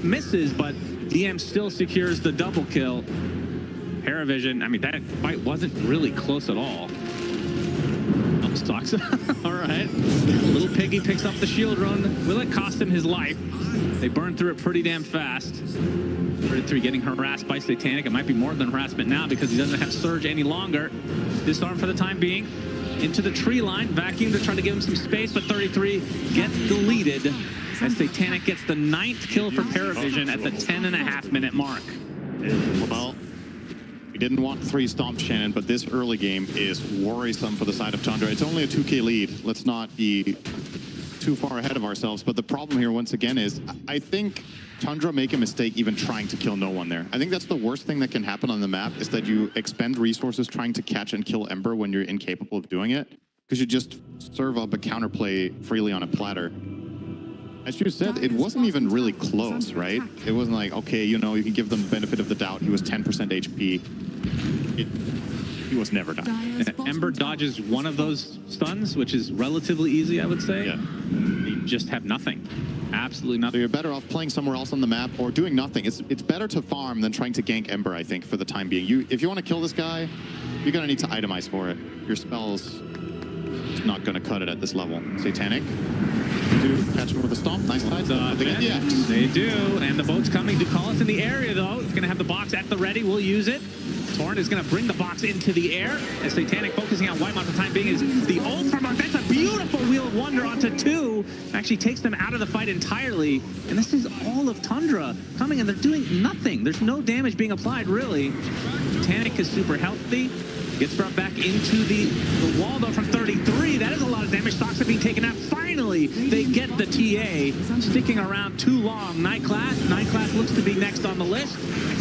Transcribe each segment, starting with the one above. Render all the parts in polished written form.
misses, but DM still secures the double kill. Parivision, I mean, that fight wasn't really close at all. Oh, stocks. All right. Little Piggy picks up the shield run. Will it cost him his life? They burn through it pretty damn fast. 33 getting harassed by Satanic. It might be more than harassment now because he doesn't have Surge any longer. Disarm for the time being. Into the tree line. Vacuum to try to give him some space, but 33 gets deleted as Satanic gets the 9th kill for Parivision at the 10.5-minute mark. Well, we didn't want 3 stomp Shannon, but this early game is worrisome for the side of Tundra. It's only a 2K lead. Let's not be too far ahead of ourselves. But the problem here, once again, is I think Tundra make a mistake even trying to kill no one there. I think that's the worst thing that can happen on the map, is that you expend resources trying to catch and kill Ember when you're incapable of doing it, because you just serve up a counterplay freely on a platter. As you said, it wasn't even really close, right? It wasn't like, okay, you know, you can give them the benefit of the doubt. He was 10% HP. He was never done. Ember dodges one of those stuns, which is relatively easy, I would say. Yeah. You just have nothing. Absolutely nothing. So you're better off playing somewhere else on the map or doing nothing. It's better to farm than trying to gank Ember, I think, for the time being. If you want to kill this guy, you're going to need to itemize for it. Your spell's not going to cut it at this level. Satanic. Do catch him with a stomp. Nice side. They do. And the boat's coming. Ducalis in the area, though. It's going to have the box at the ready. We'll use it. Torn is going to bring the box into the air. As Satanic focusing on Whitemon for the time being is the ult from our. That's a beautiful Wheel of Wonder onto 2. Actually takes them out of the fight entirely. And this is all of Tundra coming, and they're doing nothing. There's no damage being applied, really. Satanic is super healthy. Gets brought back into the wall, though, from 33. That is a lot of damage. Stocks are being taken out. Finally, they get the TA. Sticking around too long. Nightclass looks to be next on the list.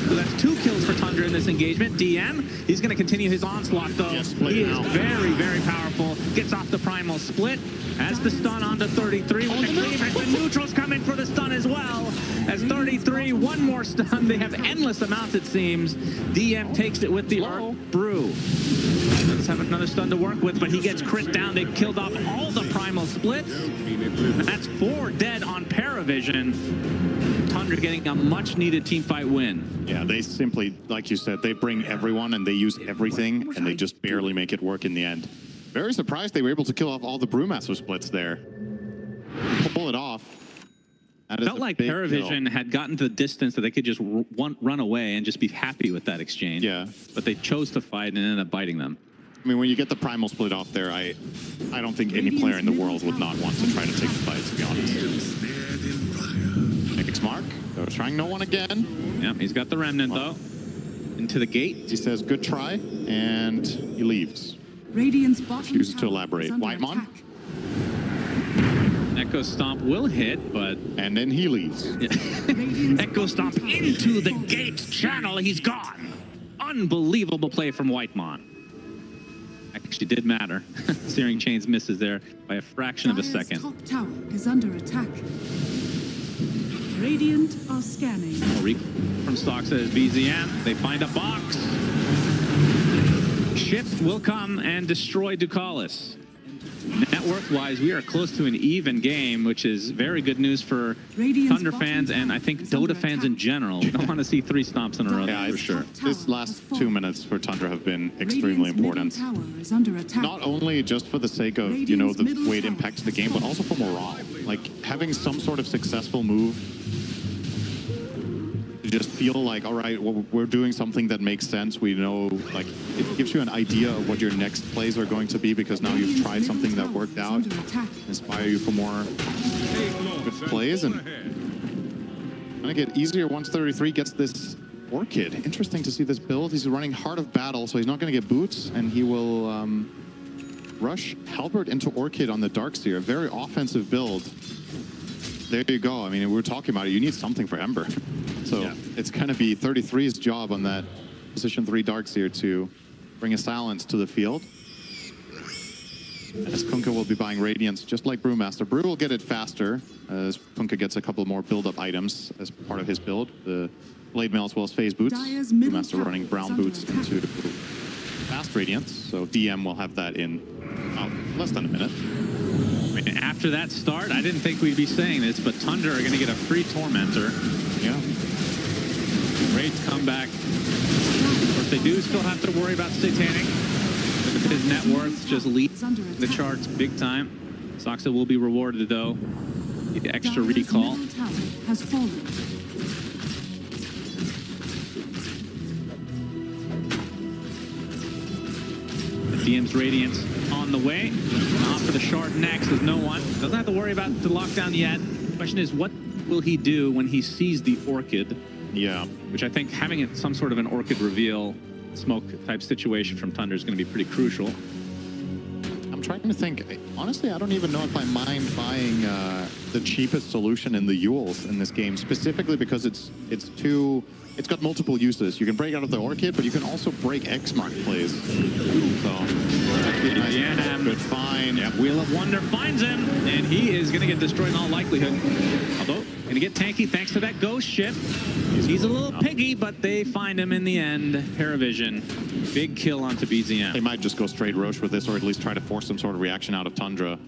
So that's 2 kills for Tundra in this engagement. DM, he's going to continue his onslaught, though. Yes, he is very, very powerful. Gets off the primal split. Has the stun onto 33 with the cleave, and the neutrals come in for the stun as well. As 33, one more stun. They have endless amounts, it seems. DM takes it with the Earth Brew. Does have another stun to work with, but he gets crit down. They killed off all the primal splits. That's 4 dead on Parivision. Tundra getting a much-needed teamfight win. Yeah, they simply, like you said, they bring everyone and they use everything, and they just barely make it work in the end. Very surprised they were able to kill off all the Brewmaster splits there. Pull it off. Felt like Parivision had gotten to the distance that they could just run away and just be happy with that exchange. Yeah. But they chose to fight and ended up biting them. I mean, when you get the primal split off there, I don't think any player in the world would not want to try to take the fight, to be honest. Nick's mark. They're trying no one again. Yep, he's got the remnant, though. Into the gate. He says, good try, and he leaves. Refuses to elaborate. Whitemon. Echo Stomp will hit, but... And then he leaves. Echo Stomp into the gate channel. He's gone. Unbelievable play from Whitemon. Actually did matter. Searing Chains misses there by a fraction of a second. Top tower is under attack. Radiant are scanning. From Stocks as BZM. They find a box. Shift will come and destroy Ducalis. Net worth-wise, we are close to an even game, which is very good news for Thunder fans and I think Dota fans in general. We don't want to see 3 stomps in a row, yeah, for sure. This last 2 minutes for Tundra have been extremely important. Not only just for the sake of, you know, the way it impacts the game, but also for morale. Like, having some sort of successful move, you just feel like, all right, well, we're doing something that makes sense. We know, like, it gives you an idea of what your next plays are going to be because now you've tried something that worked out, inspire you for more good plays, and gonna get easier once 33 gets this Orchid. Interesting to see this build. He's running Heart of Battle, so he's not gonna get boots, and he will rush Halberd into Orchid on the Darkseer. Very offensive build. There you go. I mean, we were talking about it. You need something for Ember. So yeah, it's going to be 33's job on that position 3 Darkseer to bring a silence to the field. As Kunkka will be buying Radiance just like Brewmaster. Brew will get it faster as Kunkka gets a couple more build-up items as part of his build. The Blade Mail as well as Phase Boots. Brewmaster running Brown Boots into fast Radiance. So DM will have that in less than a minute. I mean, after that start, I didn't think we'd be saying this, but Tundra are going to get a free Tormentor. Yeah. back. Of course, they do still have to worry about Satanic. His net worth just leads the charts big time. Soxa will be rewarded, though. The extra recall. Middle tower has fallen. DM's Radiance on the way. Gonna opt for the shard next. There's no one. Doesn't have to worry about the lockdown yet. Question is, what will he do when he sees the Orchid? Yeah. Which I think having it some sort of an Orchid reveal smoke type situation from Tundra is going to be pretty crucial. I'm trying to think. Honestly, I don't even know if I mind buying the cheapest solution in the Yules in this game, specifically because it's got multiple uses. You can break out of the Orchid, but you can also break X-Mark plays. So, that'd be a nice good find. Yep. Wheel of Wonder finds him, and he is going to get destroyed in all likelihood. Although, going to get tanky thanks to that ghost ship. He's a little piggy, but they find him in the end. Parivision, big kill onto BZM. They might just go straight Roche with this, or at least try to force some sort of reaction out of Tundra.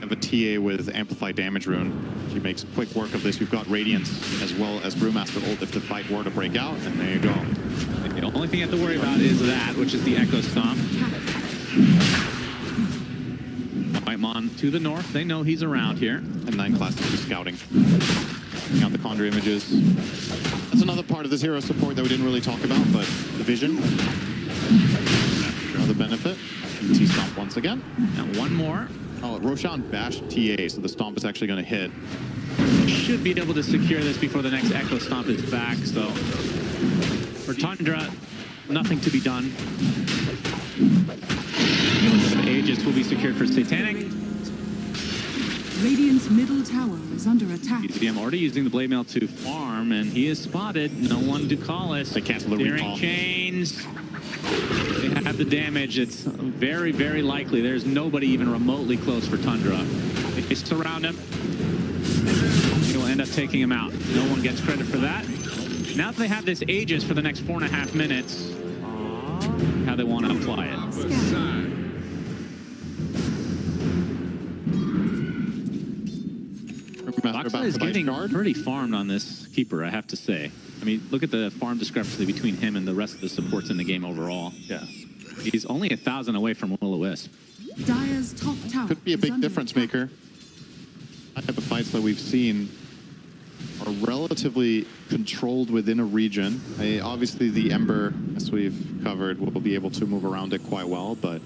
Have a TA with Amplified Damage Rune. She makes quick work of this. You've got Radiance as well as Brewmaster ult if the fight were to break out, and there you go. The only thing you have to worry about is that, which is the Echo Stomp. Whitemon to the north. They know he's around here. And 9 class is scouting. Checking out the Conjure images. That's another part of this hero support that we didn't really talk about, but the vision. Another benefit. T-Stomp once again. And one more. Oh, Roshan bashed TA, so the Stomp is actually going to hit. Should be able to secure this before the next Echo Stomp is back, so for Tundra, nothing to be done. Aegis will be secured for Satanic. Radiant's middle tower is under attack. BZM already using the Blade Mail to farm, and he is spotted. No one to call us. They cancel the recall. Chains. They have the damage. It's very, very likely there's nobody even remotely close for Tundra. They surround him. He'll end up taking him out. No one gets credit for that. Now that they have this Aegis for the next 4.5 minutes, how they want to apply it. Boxa is getting pretty farmed on this keeper, I have to say. I mean, look at the farm discrepancy between him and the rest of the supports in the game overall. Yeah. He's only 1,000 away from Will-O-Wisp. Dire's top tower Could be a big difference maker. That type of fights that we've seen are relatively controlled within a region. Obviously, the Ember, as we've covered, will be able to move around it quite well, but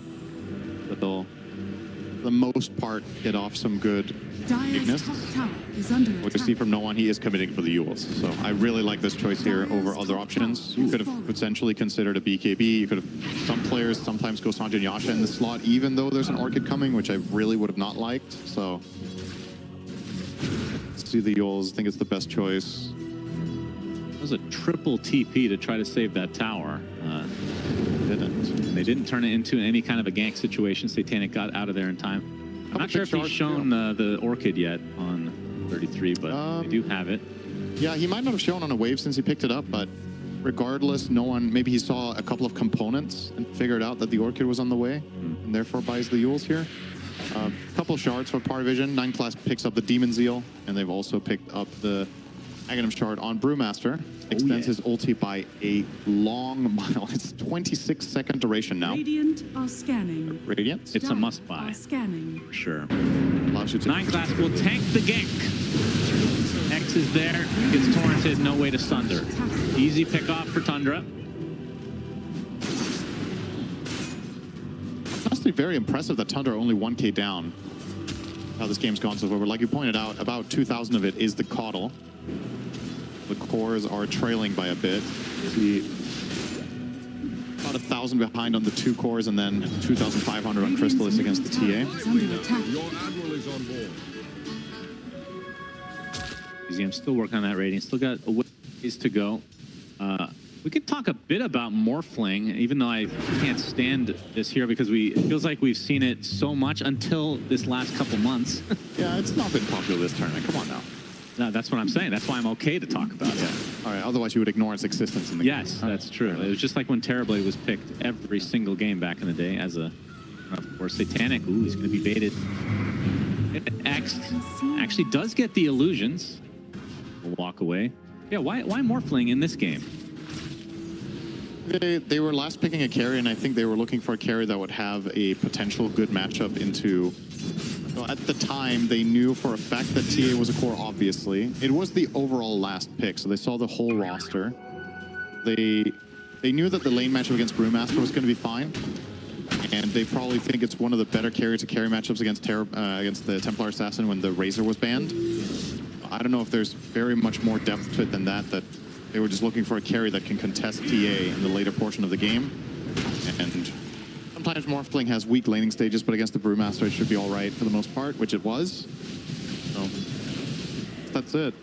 they'll, for the most part, get off some good Dire's top tower is under What you attack. see from no one, he is committing for the Yules. So I really like this choice here over other options. You could have potentially considered a BKB. You could have, some players sometimes go Sanjin Yasha in the slot, even though there's an Orchid coming, which I really would have not liked. So let's see the Yules. I think it's the best choice. It was a triple TP to try to save that tower. They didn't turn it into any kind of a gank situation. Satanic got out of there in time. I'm not sure if he's shown the Orchid yet on 33, but they do have it. Yeah, he might not have shown on a wave since he picked it up, but regardless, no one, maybe he saw a couple of components and figured out that the Orchid was on the way, and therefore buys the Yules here. A couple shards for Parivision. 9 class picks up the Demon Zeal, and they've also picked up the Aghanim shard on Brewmaster. Extends his ulti by a long mile. It's 26-second duration now. Radiant are scanning. Radiance. It's a must buy. Are scanning. For sure. Allows you to 9 class will tank the gank. X is there. Gets torrented. No way to sunder. Easy pick off for Tundra. honestly very impressive that Tundra are only 1k down. How this game's gone so far. But like you pointed out, about 2,000 of it is the Caudal. The cores are trailing by a bit. See, about 1,000 behind on the 2 cores, and then 2,500 on Crystallis against the TA. Your admiral is on board. I'm still working on that rating. Still got a ways to go. We could talk a bit about Morphling, even though I can't stand this here because it feels like we've seen it so much until this last couple months. Yeah, it's not been popular this tournament. Come on now. No, that's what I'm saying. That's why I'm okay to talk about it. All right, otherwise you would ignore its existence in the game. Yes, that's true. It was just like when Terribly was picked every single game back in the day as a, of course, Satanic. Ooh, he's going to be baited. X actually does get the illusions. We'll walk away. Yeah, why Morphling in this game? They were last picking a carry, and I think they were looking for a carry that would have a potential good matchup into... So at the time, they knew for a fact that TA was a core, obviously. It was the overall last pick, so they saw the whole roster. They knew that the lane matchup against Brewmaster was going to be fine, and they probably think it's one of the better carry-to-carry matchups against the Templar Assassin when the Razor was banned. I don't know if there's very much more depth to it than that they were just looking for a carry that can contest TA in the later portion of the game. And sometimes Morphling has weak laning stages, but against the Brewmaster it should be all right for the most part, which it was. So that's it.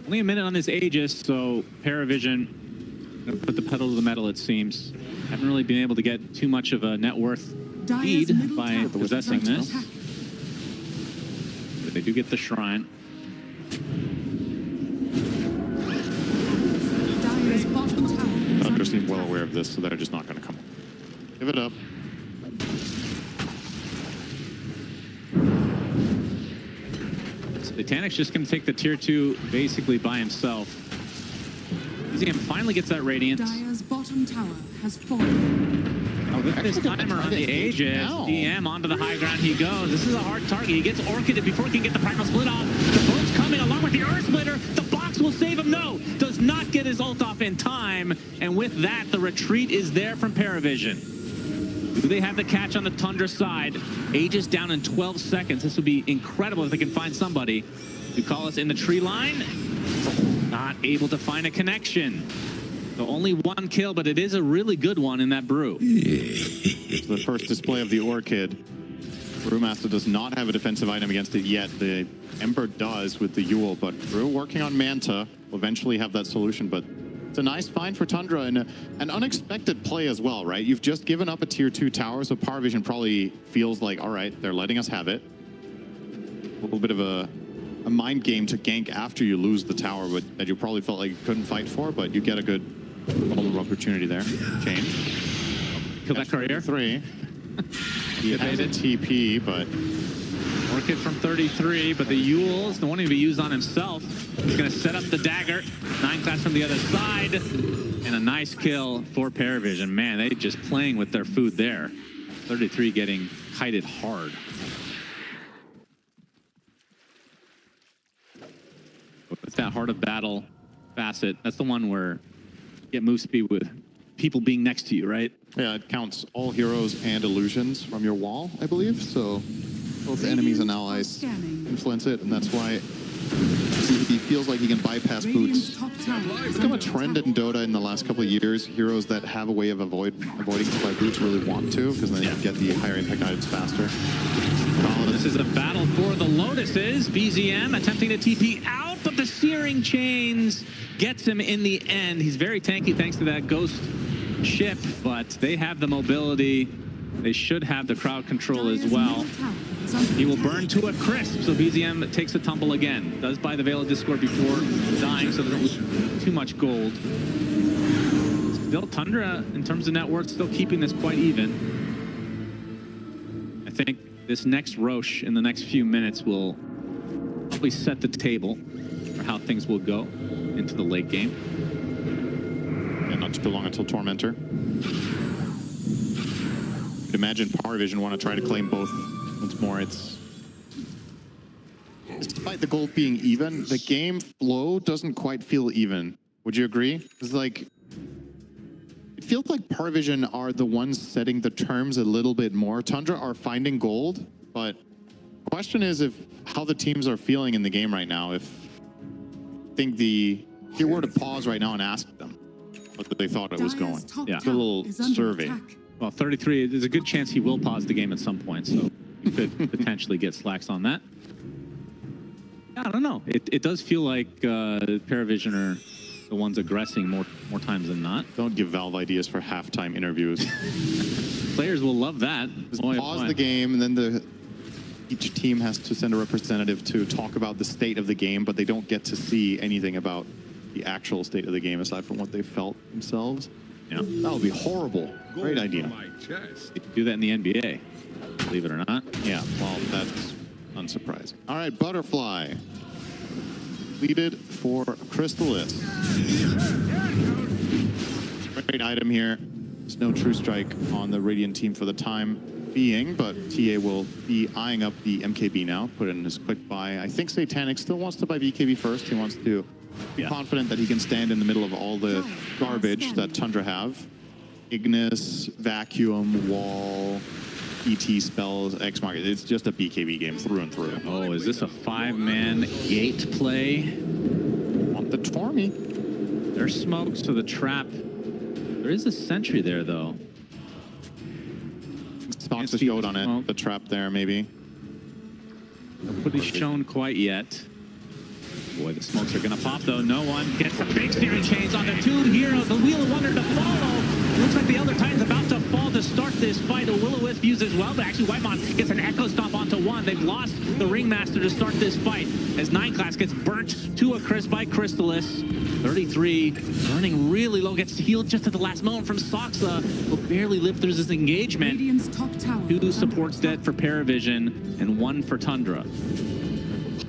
Only a minute on this Aegis, so Parivision gonna put the pedal to the metal, it seems. Haven't really been able to get too much of a net worth lead by possessing this. But they do get the shrine. Dire's bottom tower is Thunder under seem well attack. aware of this, so they're just not going to come. Give it up. So Titanic's just going to take the tier 2 basically by himself. Museum finally gets that Radiant. Dire's bottom tower has fallen. Oh, this timer on the Aegis. DM onto the high ground he goes. This is a hard target. He gets Orchided before he can get the Primal Split off. The boat's coming along with the Earth Splitter. The box will save him. No, does not get his ult off in time. And with that, the retreat is there from Parivision. Do they have the catch on the Tundra side? Aegis down in 12 seconds. This would be incredible if they can find somebody. You call us in the tree line. Not able to find a connection. So only one kill, but it is a really good one in that brew. It's the first display of the Orchid. Brewmaster does not have a defensive item against it yet. The Ember does with the Yule, but Brew working on Manta will eventually have that solution. But it's a nice find for Tundra and an unexpected play as well, right? You've just given up a tier 2 tower, so Parivision probably feels like, all right, they're letting us have it. A little bit of a mind game to gank after you lose the tower, but that you probably felt like you couldn't fight for, but you get a good opportunity there. Change. Kill that courier. 3. He has a TP, but Orchid from 33, but the Yule's the one to be used on himself. He's going to set up the dagger. 9 class from the other side. And a nice kill for Parivision. Man, they just playing with their food there. 33 getting kited hard. It's that heart of battle facet. That's the one where you get move speed with people being next to you, right? yeah, it counts all heroes and illusions from your wall, I believe. So both enemies and allies influence it, and that's why he feels like he can bypass boots. It's become a trend in Dota in the last couple of years. Heroes that have a way of avoiding by boots really want to, because then you get the higher impact items faster. This is a battle for the Lotuses. BZM attempting to TP out, but the Searing Chains gets him in the end. He's very tanky thanks to that ghost ship, but they have the mobility. They should have the crowd control as well. He will burn to a crisp, so BZM takes a tumble again. Does buy the Veil of Discord before dying, so doesn't lose too much gold. Still, Tundra, in terms of net worth, still keeping this quite even. I think this next Roche in the next few minutes will probably set the table for how things will go into the late game. And not too long until Tormentor. I'd imagine Parivision want to try to claim both once more. It's despite the gold being even, the game flow doesn't quite feel even. Would you agree? It's like it feels like Parivision are the ones setting the terms a little bit more. Tundra are finding gold, but the question is how the teams are feeling in the game right now. If if you were to pause right now and ask them what they thought it was going. Yeah. It's a little survey. Well, 33, there's a good chance he will pause the game at some point, so he could potentially get slacks on that. I don't know. It does feel like Parivision are the ones aggressing more times than not. Don't give Valve ideas for halftime interviews. Players will love that. Just pause the game, and then each team has to send a representative to talk about the state of the game, but they don't get to see anything about the actual state of the game aside from what they felt themselves. Yeah. That would be horrible. Great idea. They could do that in the NBA, believe it or not. Yeah, well, that's unsurprising. All right, Butterfly. Leaded for Crystallis. Great item here. There's no True Strike on the Radiant team for the time being, but TA will be eyeing up the MKB now. Put in his quick buy. I think Satanic still wants to buy BKB first. He wants to be confident that he can stand in the middle of all the garbage that Tundra have. Ignis, Vacuum, Wall, ET spells, X Market. It's just a BKB game through and through. Oh, is this a 5-man gate play? Want the Tormy. There's smokes to the trap. There is a sentry there, though. Stocks a showed on it. The trap there, maybe. Nobody's shown quite yet. Boy, the smokes are going to pop, though. No one gets the big steering chains on the two heroes. The Wheel of Wonder to follow. Looks like the Elder Titan's about to fall to start this fight. A Will-O-Wisp uses well, but actually Whitemon gets an Echo Stomp onto one. They've lost the Ringmaster to start this fight as 9 class gets burnt to a crisp by Crystallis. 33, burning really low, gets healed just at the last moment from Soxa. Will barely live through this engagement. Radiant's top tower 2 supports dead for Parivision and 1 for Tundra.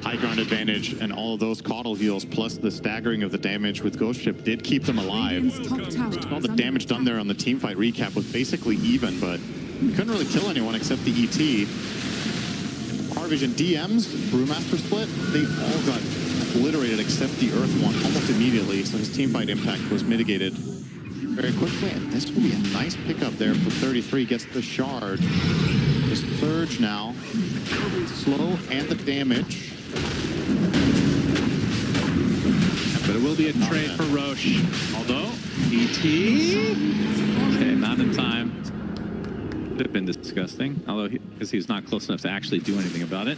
High ground advantage and all of those caudal heals plus the staggering of the damage with Ghost Ship did keep them alive. All the damage done there on the team fight recap was basically even, but we couldn't really kill anyone except the ET. Parivision DMs, Brewmaster split, they all got obliterated except the Earth one almost immediately, so his team fight impact was mitigated very quickly. And this will be a nice pickup there for 33, gets the shard. The surge now, slow and the damage. But it will be a trade for Roche. Although, ET... Okay, not in time. Would have been disgusting. Although, because he's not close enough to actually do anything about it.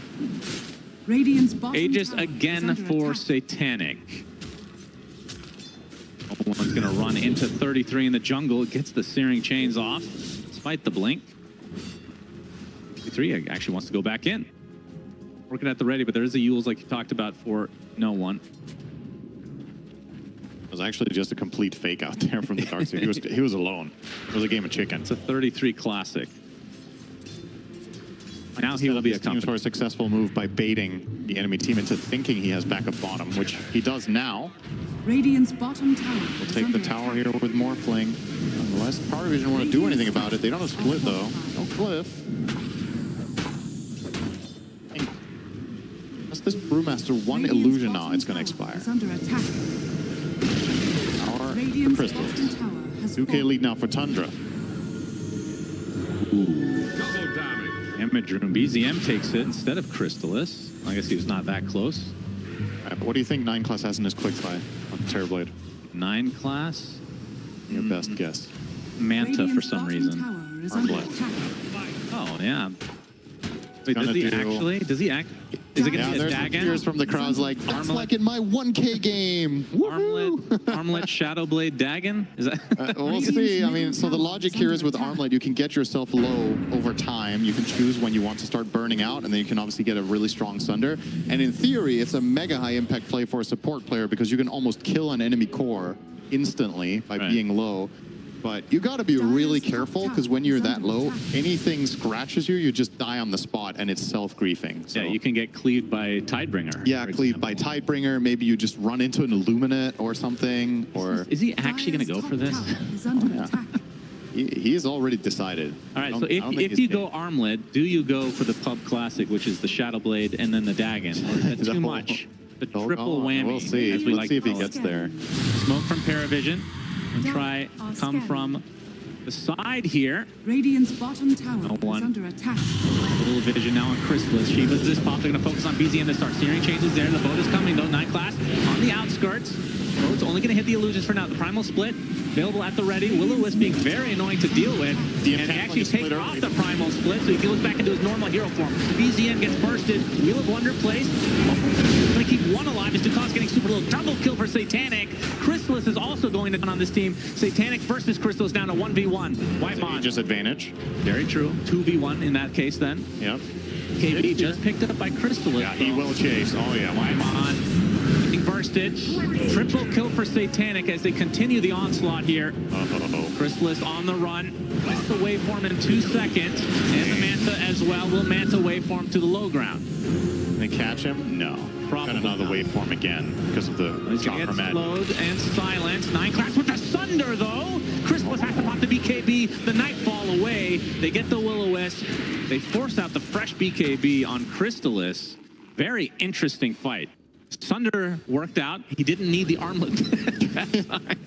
Radiant's bottom Aegis tower is again under for attack. Satanic. One's going to run into 33 in the jungle. Gets the Searing Chains off, despite the blink. 33 actually wants to go back in. Working at the ready, but there is a Yules like you talked about for no one. It was actually just a complete fake out there from the Darkseid. He was alone. It was a game of chicken. It's a 33 classic. Now he will be a team for a successful move by baiting the enemy team into thinking he has backup bottom, which he does now. Radiant's bottom tower We'll is take the under tower attack. here with more fling. Unless Parivision want to do anything about it. They don't have split though. No cliff. That's this Brewmaster one Radiant's illusion bottom now. It's going to tower expire. is under attack. Tower for Radiant's Crystals. bottom tower has 2K fallen. lead now for Tundra. Double damage. Damage room. BZM takes it instead of Crystallis. I guess he was not that close. But what do you think 9 class has in his quick buy on Terrorblade? 9 class. Your best guess. Manta for Radiant's some bottom reason. tower is Or under Blood. attack. Oh, yeah. Wait, gonna does he do- actually? Does he act? Is it going Yeah, to be a there's some Dagon? cheers from the crowds like, that's Armlet. like in my 1K game. Armlet Shadowblade Dagon? Is that? We'll see. I mean, so the logic here is with Armlet, you can get yourself low over time. You can choose when you want to start burning out, and then you can obviously get a really strong Sunder. And in theory, it's a mega high impact play for a support player because you can almost kill an enemy core instantly by being low. But you got to be really careful because when you're that low, anything scratches you, you just die on the spot, and it's self-griefing. So, Yeah, you can get cleaved by Tidebringer. yeah, for cleave example. by Tidebringer. Maybe you just run into an Illuminate or something. Or Is he actually going to go for this? Dire's top tower is under yeah. attack. he's already decided. All right, I so don't think if he's you go kidding. Armlet, do you go for the Pub Classic, which is the Shadowblade and then the Dagon? Or is that too No. much? The Hold triple on, whammy. We'll see. as we Let's like see if to he call gets it. there. Smoke from Parivision and try come from the side here. Radiant's bottom tower No is one. under attack. A little vision now on Crystallis. Shiva's this pop. They're going to focus on BZM to start steering changes there. The boat is coming though. 9 class on the outskirts. Boat's only going to hit the illusions for now. The primal split available at the ready. Will-O-Wisp being very annoying to deal with. The And attack actually on the take split off early. the primal split so he goes back into his normal hero form. BZM gets bursted. Wheel of Wonder placed. Going to keep one alive. Is Dukas getting super low. Double kill for Satanic. Crystallis is also going down on this team. Satanic versus Crystallis down to 1v1. Whitemon. Just advantage. Very true. 2v1 in that case then. Yep. KB just picked up by Crystallis. Yeah, he will chase. Oh yeah. Whitemon getting burst bursted. Triple kill for Satanic as they continue the onslaught here. Chrysalis on the run. Gets the waveform in 2 seconds. And the Manta as well. Will Manta waveform to the low ground. Can they catch him? No. Probably Got another not. waveform again because of the He's gonna get Med. slowed and silenced. 9 class with the Sunder though. Chrysalis has to pop the BKB. The Nightfall away. They get the Will-O-Wisp. They force out the fresh BKB on Chrysalis. Very interesting fight. Sunder worked out. He didn't need the armlet that time.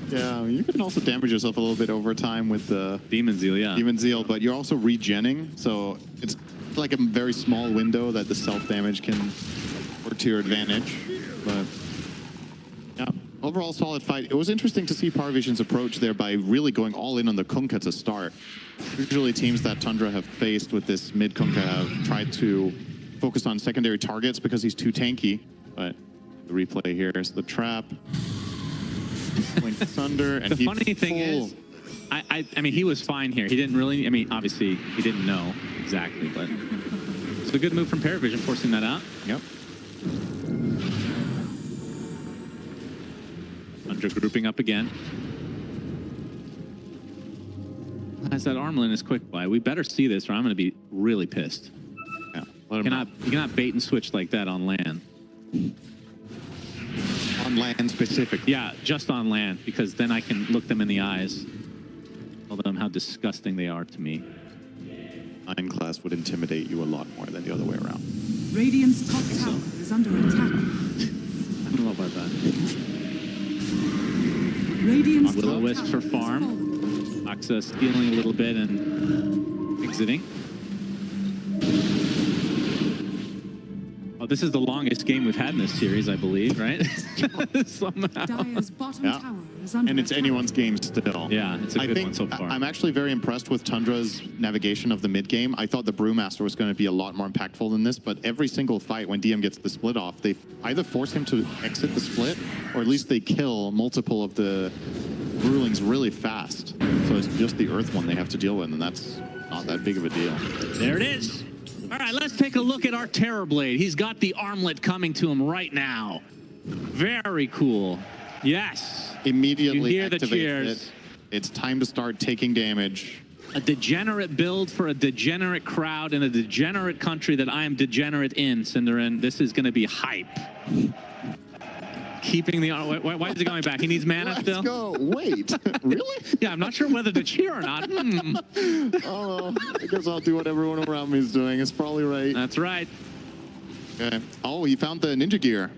Yeah, you can also damage yourself a little bit over time with the Demon Zeal, yeah. Demon Zeal, but you're also regenning, so it's like a very small window that the self-damage can work to your advantage. But yeah, overall solid fight. It was interesting to see Parivision's approach there by really going all in on the Kunkka to start. Usually teams that Tundra have faced with this mid Kunkka have tried to focus on secondary targets because he's too tanky, but the replay here is the trap. Blink Thunder, and the funny thing is, I mean, he was fine here. He didn't really, I mean, obviously, he didn't know exactly, but it's a good move from Parivision, forcing that out. Yep. Under grouping up again. Has that armlet in his quick buy. We better see this or I'm going to be really pissed. Yeah. Let him You cannot bait and switch like that on land. on land specific. Yeah, just on land, because then I can look them in the eyes. Tell them how disgusting they are to me. 9 class would intimidate you a lot more than the other way around. Radiant's top tower is under attack. I don't know about that. Radiant's top Will-O-Wisp tower for has farm. fallen. Oxa stealing a little bit and exiting. Oh, this is the longest game we've had in this series, I believe, right? Somehow. Dire's bottom Yeah. tower is under And it's attack. anyone's game still. Yeah, it's a good one so far. I'm actually very impressed with Tundra's navigation of the mid game. I thought the Brewmaster was going to be a lot more impactful than this, but every single fight when DM gets the split off, they either force him to exit the split, or at least they kill multiple of the Brewlings really fast. So it's just the Earth one they have to deal with, and that's not that big of a deal. There it is. All right, let's take a look at our Terrorblade. He's got the armlet coming to him right now. Very cool. Yes. Immediately You hear the activate cheers. it. It's time to start taking damage. A degenerate build for a degenerate crowd in a degenerate country that I am degenerate in, Cinderin. This is going to be hype. Keeping the... Why is he going back? He needs mana Let's still? go. Wait, really? Yeah, I'm not sure whether to cheer or not. Oh, I guess I'll do what everyone around me is doing. It's probably right. That's right. Okay. Oh, he found the ninja gear.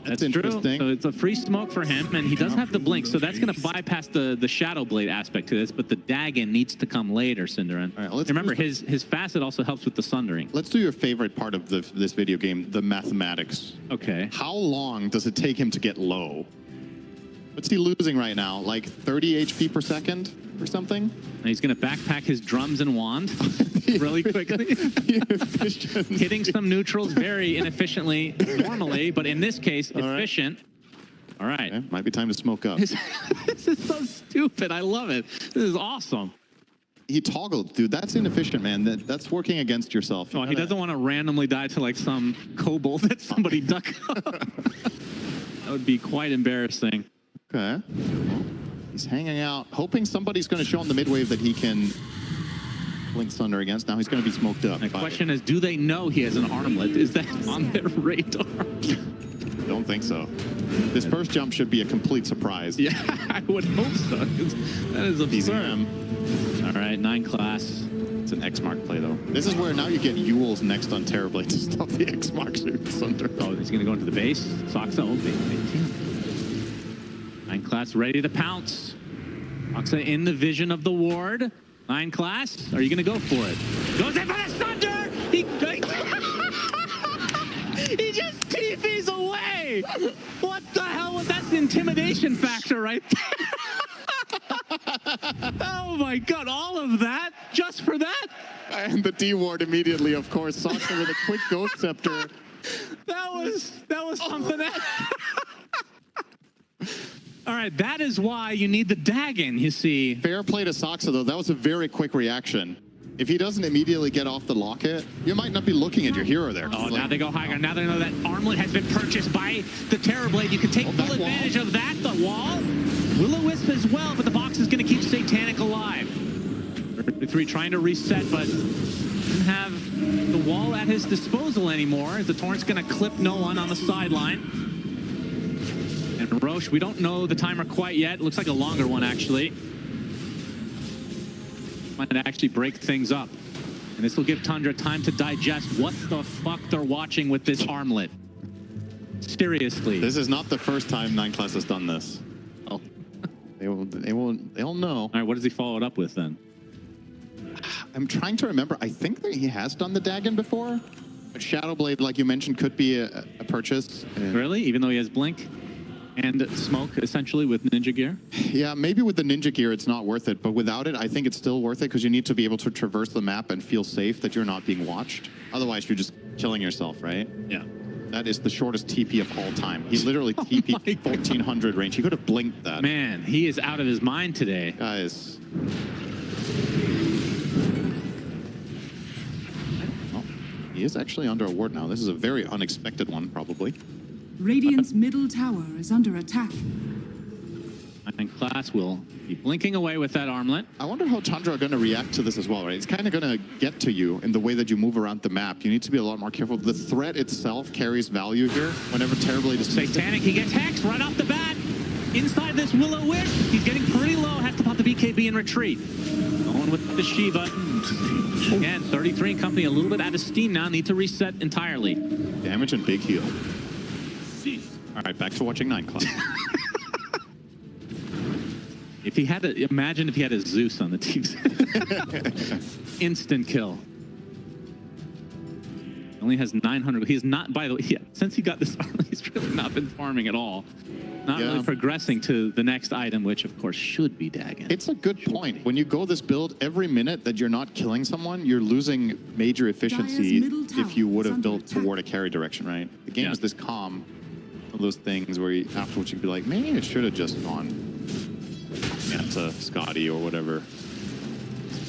That's interesting. True. So it's a free smoke for him, and he does have the blink, so that's going to bypass the Shadow Blade aspect to this, but the Dagon needs to come later, Cinderin. All right, let's remember, his facet also helps with the Sundering. Let's do your favorite part of this video game, the mathematics. Okay. How long does it take him to get low? What's he losing right now? Like 30 HP per second or something? And he's going to backpack his drums and wand really quickly. Hitting some neutrals very inefficiently normally, but in this case, efficient. All right. Okay, might be time to smoke up. This is so stupid. I love it. This is awesome. He toggled, dude. That's inefficient, man. That's working against yourself. You Oh, he gotta- doesn't want to randomly die to like some kobold that somebody duck up. That would be quite embarrassing. Okay. He's hanging out, hoping somebody's going to show him the mid wave that he can blink Thunder against. Now he's going to be smoked up. The question is, do they know he has an armlet? Is that on their radar? Don't think so. This first jump should be a complete surprise. Yeah, I would hope so. That is absurd. BZM. All right, 9 class. It's an X mark play though. This is where now you get Yule's next on Terrorblade to stop the X mark shoot Thunder. Oh, he's going to go into the base. Soxa, oh, baby. 9 class ready to pounce. Soxa in the vision of the ward. 9 class, are you going to go for it? Goes in for the Thunder! He just TVs away! What the hell was that? That's the intimidation factor right there. Oh my god, all of that just for that? And the D ward immediately, of course, Soxa with a quick Ghost Scepter. That was something else. All right, that is why you need the Dagon, you see. Fair play to Soxa though. That was a very quick reaction. If he doesn't immediately get off the locket, you might not be looking at your hero there. Oh, now they go high ground. Now they know that armlet has been purchased by the Terrorblade. You can take full advantage of that. The wall. Will-O-Wisp as well, but the box is going to keep Satanic alive. 33 trying to reset, but doesn't have the wall at his disposal anymore. The Torrent's going to clip no one on the sideline. And Roche, we don't know the timer quite yet. It looks like a longer one, actually. Might actually break things up. And this will give Tundra time to digest what the fuck they're watching with this armlet. Seriously. This is not the first time 9 Class has done this. Oh. They'll know. All right, what does he follow it up with then? I'm trying to remember. I think that he has done the Dagon before. But Shadowblade, like you mentioned, could be a purchase. Really? Even though he has Blink and Smoke, essentially, with Ninja Gear? Yeah, maybe with the Ninja Gear, it's not worth it. But without it, I think it's still worth it because you need to be able to traverse the map and feel safe that you're not being watched. Otherwise, you're just killing yourself, right? Yeah. That is the shortest TP of all time. He literally TP'd 1400 range. He could have blinked that. Man, he is out of his mind today. Guys. Well, he is actually under a ward now. This is a very unexpected one, probably. Radiant's middle tower is under attack. And Class will be blinking away with that armlet. I wonder how Tundra are going to react to this as well, right? It's kind of going to get to you in the way that you move around the map. You need to be a lot more careful. The threat itself carries value here. Whenever Terrorblade is Satanic, he gets hexed right off the bat. Inside this Will-O-Wisp, he's getting pretty low. Has to pop the BKB and retreat. Going with the Shiva. Again, 33 and company a little bit out of steam now. Need to reset entirely. Damage and big heal. All right, back to watching 9 Class. If he had imagine if he had a Zeus on the team. Instant kill. Only has 900. He's not, by the way, since he got this armor, he's really not been farming at all. Not really progressing to the next item, which of course should be Dagon. It's a good point. When you go this build, every minute that you're not killing someone, you're losing major efficiency if you would have built toward a carry direction, right? The game is this calm. One of those things where you, afterwards you'd be like, maybe it should have just gone to Scotty or whatever.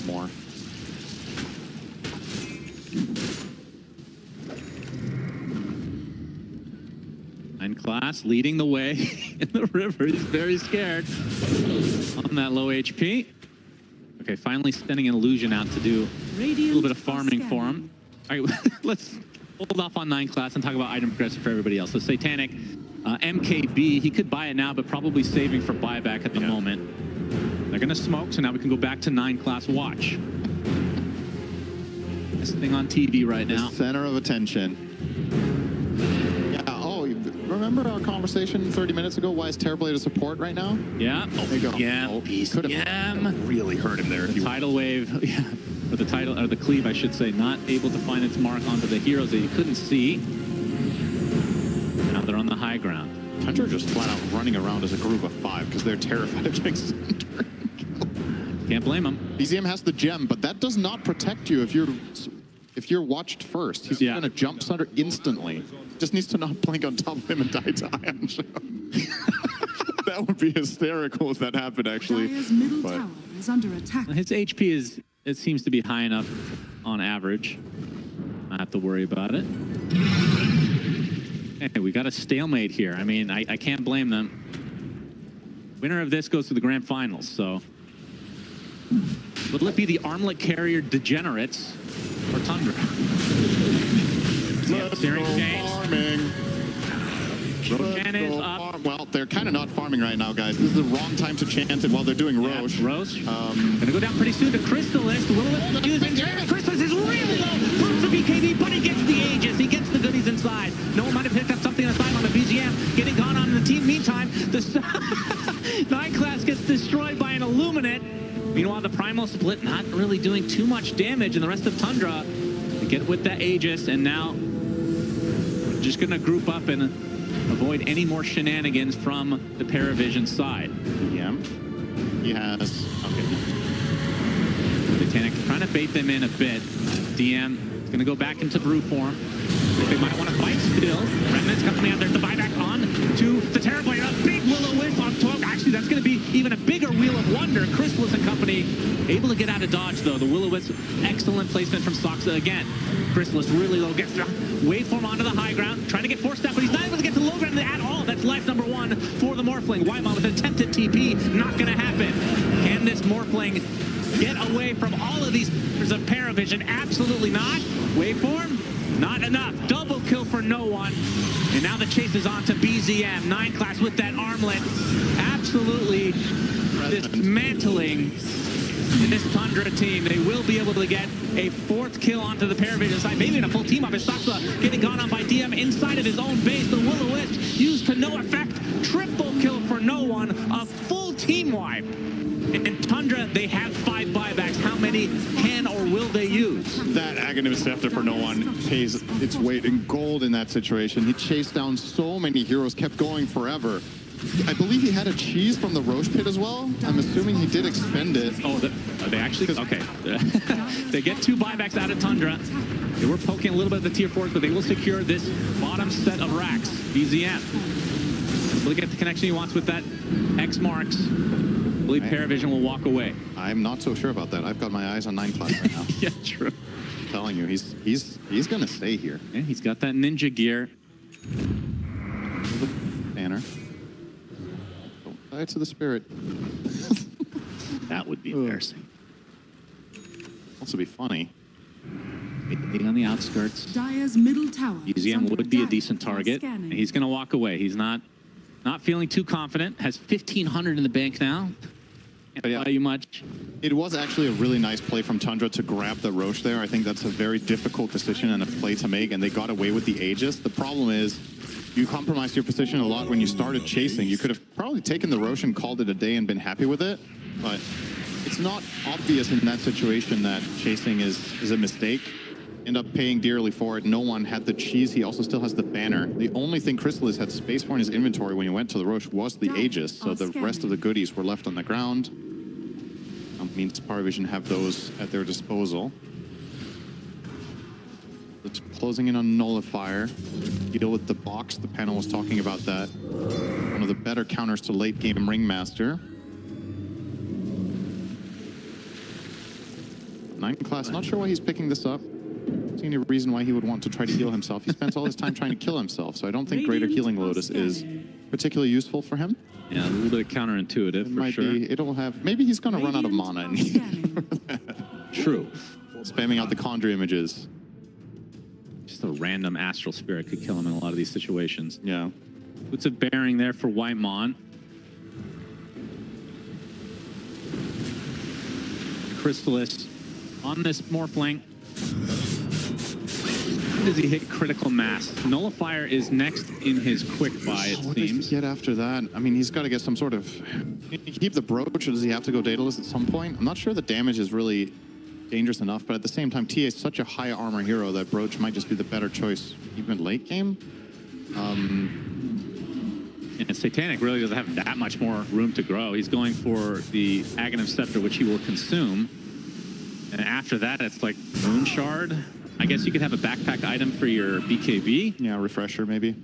More. Class leading the way in the river. He's very scared on that low HP. Okay, finally sending an illusion out to do a little bit of farming for him. All right, let's hold off on 9 Class and talk about item progression for everybody else. So Satanic, MKB, he could buy it now, but probably saving for buyback at the moment. They're going to smoke, so now we can go back to 9 Class watch. This thing on TV right now. The center of attention. Remember our conversation 30 minutes ago? Why is Terrorblade a support right now? Yeah. Oh, there you go. Yeah. Oh, could have really hurt him there. The tidal wave, yeah, or the tidal, or the cleave, I should say, not able to find its mark onto the heroes that you couldn't see. Now they're on the high ground. Tundra just flat out running around as a group of 5 because they're terrified of getting center. Can't blame them. BZM has the gem, but that does not protect you if you're watched first. He's going to jump Sunder instantly. Just needs to not blink on top of him and die to Iron Show. That would be hysterical if that happened, actually. Dire's middle tower is under attack. His HP it seems to be high enough on average. Not have to worry about it. Hey, we got a stalemate here. I mean, I can't blame them. Winner of this goes to the grand finals, so. Will it be the armlet carrier degenerates or Tundra? Roche is up. Well, they're kind of not farming right now, guys. This is the wrong time to chance it while they're doing Roche. Roche. Gonna go down pretty soon to Crystalist. Crystalist is really low. Proves the BKB, but he gets the Aegis. He gets the goodies inside. No one might have picked up something on the side on the BGM. Getting gone on in the team. Meantime, the 9 Class gets destroyed by an Illuminate. Meanwhile, the Primal Split not really doing too much damage, and the rest of Tundra get with the Aegis, and now we're just gonna group up and avoid any more shenanigans from the Parivision side. Yeah. He has... Okay. Satanic trying to bait them in a bit. DM is gonna go back into brew form. They might want to fight still. Remnants coming out. There's the buyback on to the Terrorblade. A big Will-O-Wisp on 12. Actually, that's going to be even a bigger Wheel of Wonder. Crystallis and company able to get out of dodge though. The Will-O-Wisp, excellent placement from Soxa again. Chrysalis really low, gets the waveform onto the high ground, trying to get forced out, but he's not able to get to low ground at all. That's life number one for the Morphling. Whitemon with attempted TP, not gonna happen. Can this Morphling get away from all of these of Parivision? Absolutely not. Waveform, not enough. Double kill for no one. And now the chase is on to BZM. 9 class with that armlet. Absolutely dismantling this Tundra team. They will be able to get a 4th kill onto the Parivision side. Maybe even a full team up. Saxa getting gone on by DM inside of his own base. The Will-O-Wisp used to no effect. Triple kill for no one. A full team wipe. In Tundra, they have 5 buybacks. How many can or will they use? That Aghanim Scepter for no one pays its weight in gold in that situation. He chased down so many heroes, kept going forever. I believe he had a cheese from the Roche pit as well. I'm assuming he did expend it. Oh, are they actually? Okay. They get 2 buybacks out of Tundra. They were poking a little bit at the tier 4s, but they will secure this bottom set of racks. BZM. Will he get the connection he wants with that X marks? I believe Parivision will walk away. I'm not so sure about that. I've got my eyes on 9 class right now. Yeah, true. I'm telling you, he's gonna stay here. Yeah, he's got that ninja gear. Banner. Don't die to the spirit. That would be embarrassing. Also be funny. Being on the outskirts. Dire's middle tower. BZM would be a decent target. And he's going to walk away. He's not feeling too confident. Has 1,500 in the bank now. Can't buy you much. It was actually a really nice play from Tundra to grab the Roche there. I think that's a very difficult decision and a play to make, and they got away with the Aegis. The problem is you compromised your position a lot when you started chasing. You could have probably taken the Roche and called it a day and been happy with it, but it's not obvious in that situation that chasing is a mistake. End up paying dearly for it. No one had the cheese. He also still has the banner. The only thing Chrysalis had space for in his inventory when he went to the Roche was the Aegis, so the rest of the goodies were left on the ground. Means Parivision have those at their disposal. It's closing in on Nullifier. Deal with the box. The panel was talking about that. One of the better counters to late game Ringmaster. 9 class, not sure why he's picking this up. Don't see any reason why he would want to try to heal himself. He spends all his time trying to kill himself, so I don't think Greater Healing Lotus is particularly useful for him. Yeah, a little bit counterintuitive for sure. It'll have, maybe he's going to run out of mana. True. Spamming out the Conjure images. Just a random astral spirit could kill him in a lot of these situations. Yeah. Puts a bearing there for Whitemon. Chrysalis on this Morphling. Does he hit critical mass? Nullifier is next in his quick buy, it what seems. Does he get after that? I mean, he's got to get some sort of... keep the brooch, or does he have to go dataless at some point? I'm not sure the damage is really dangerous enough, but at the same time, TA is such a high armor hero that brooch might just be the better choice, even late game. And Satanic really doesn't have that much more room to grow. He's going for the Aghanim Scepter, which he will consume. And after that, it's like Moon Shard. I guess you could have a backpack item for your BKB. Yeah, refresher maybe.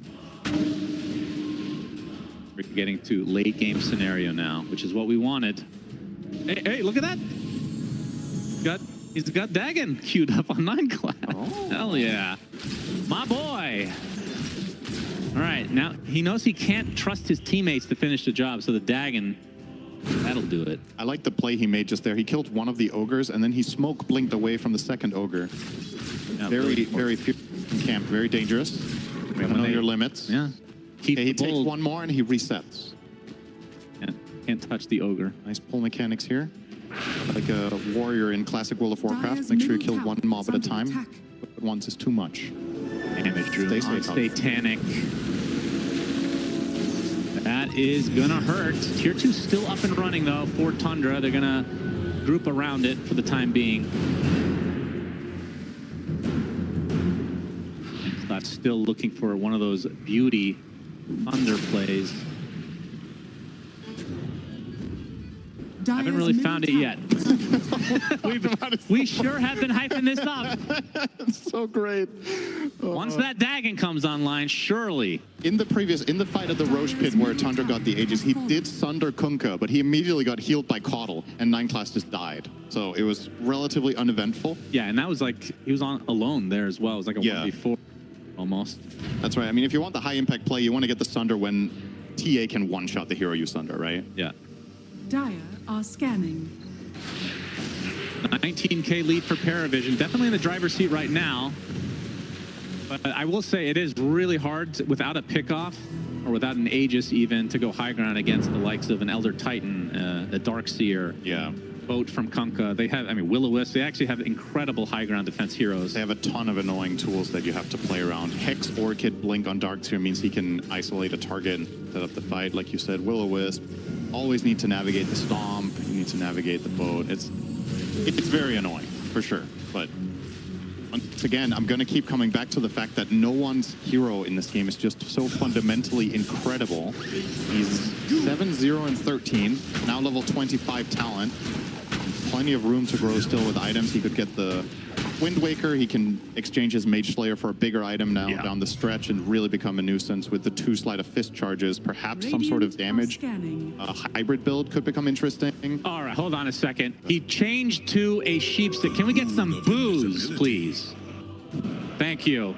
We're getting to late game scenario now, which is what we wanted. Hey, look at that. He's got Dagon queued up on 9 class. Oh. Hell yeah. My boy. All right, now he knows he can't trust his teammates to finish the job, so the Dagon, that'll do it. I like the play he made just there. He killed one of the ogres, and then he smoke blinked away from the second ogre. Yeah, very camped, very dangerous. You know your limits. Yeah. Okay, he takes one more and he resets. Can't touch the ogre. Nice pull mechanics here. Like a warrior in classic World of Warcraft. Make sure you kill one mob at a time. But once is too much. Damage room on Satanic. That is gonna hurt. Tier 2 still up and running though for Tundra. They're gonna group around it for the time being. That's still looking for one of those beauty Thunder plays. Haven't really found it yet. We sure have been hyping this up. It's so great. Once that Dagon comes online, surely. In the fight at the Roche pit where Tundra got the Aegis, he did sunder Kunkka, but he immediately got healed by Caudle, and 9 class just died. So it was relatively uneventful. Yeah, and that was like, he was on alone there as well. It was like a 1v4 almost. That's right. I mean, if you want the high impact play, you want to get the sunder when TA can one-shot the hero you sunder, right? Yeah. Dire are scanning. 19K lead for Parivision. Definitely in the driver's seat right now. But I will say it is really hard without a pickoff or without an Aegis even to go high ground against the likes of an Elder Titan, a Darkseer, Boat from Kunkka. They have, I mean, Will-O-Wisp. They actually have incredible high ground defense heroes. They have a ton of annoying tools that you have to play around. Hex Orchid Blink on Darkseer means he can isolate a target and set up the fight. Like you said, Will-O-Wisp. Always need to navigate the Stomp. You need to navigate the Boat. It's very annoying, for sure. But once again, I'm going to keep coming back to the fact that no one's hero in this game is just so fundamentally incredible. He's 7-0 and 13, now level 25 talent. Plenty of room to grow still with items. He could get the Wind Waker. He can exchange his Mage Slayer for a bigger item now down the stretch and really become a nuisance with the 2 Sleight of Fist charges. Perhaps some sort of damage. A hybrid build could become interesting. All right, hold on a second. He changed to a sheep stick. Can we get some booze, please? Thank you.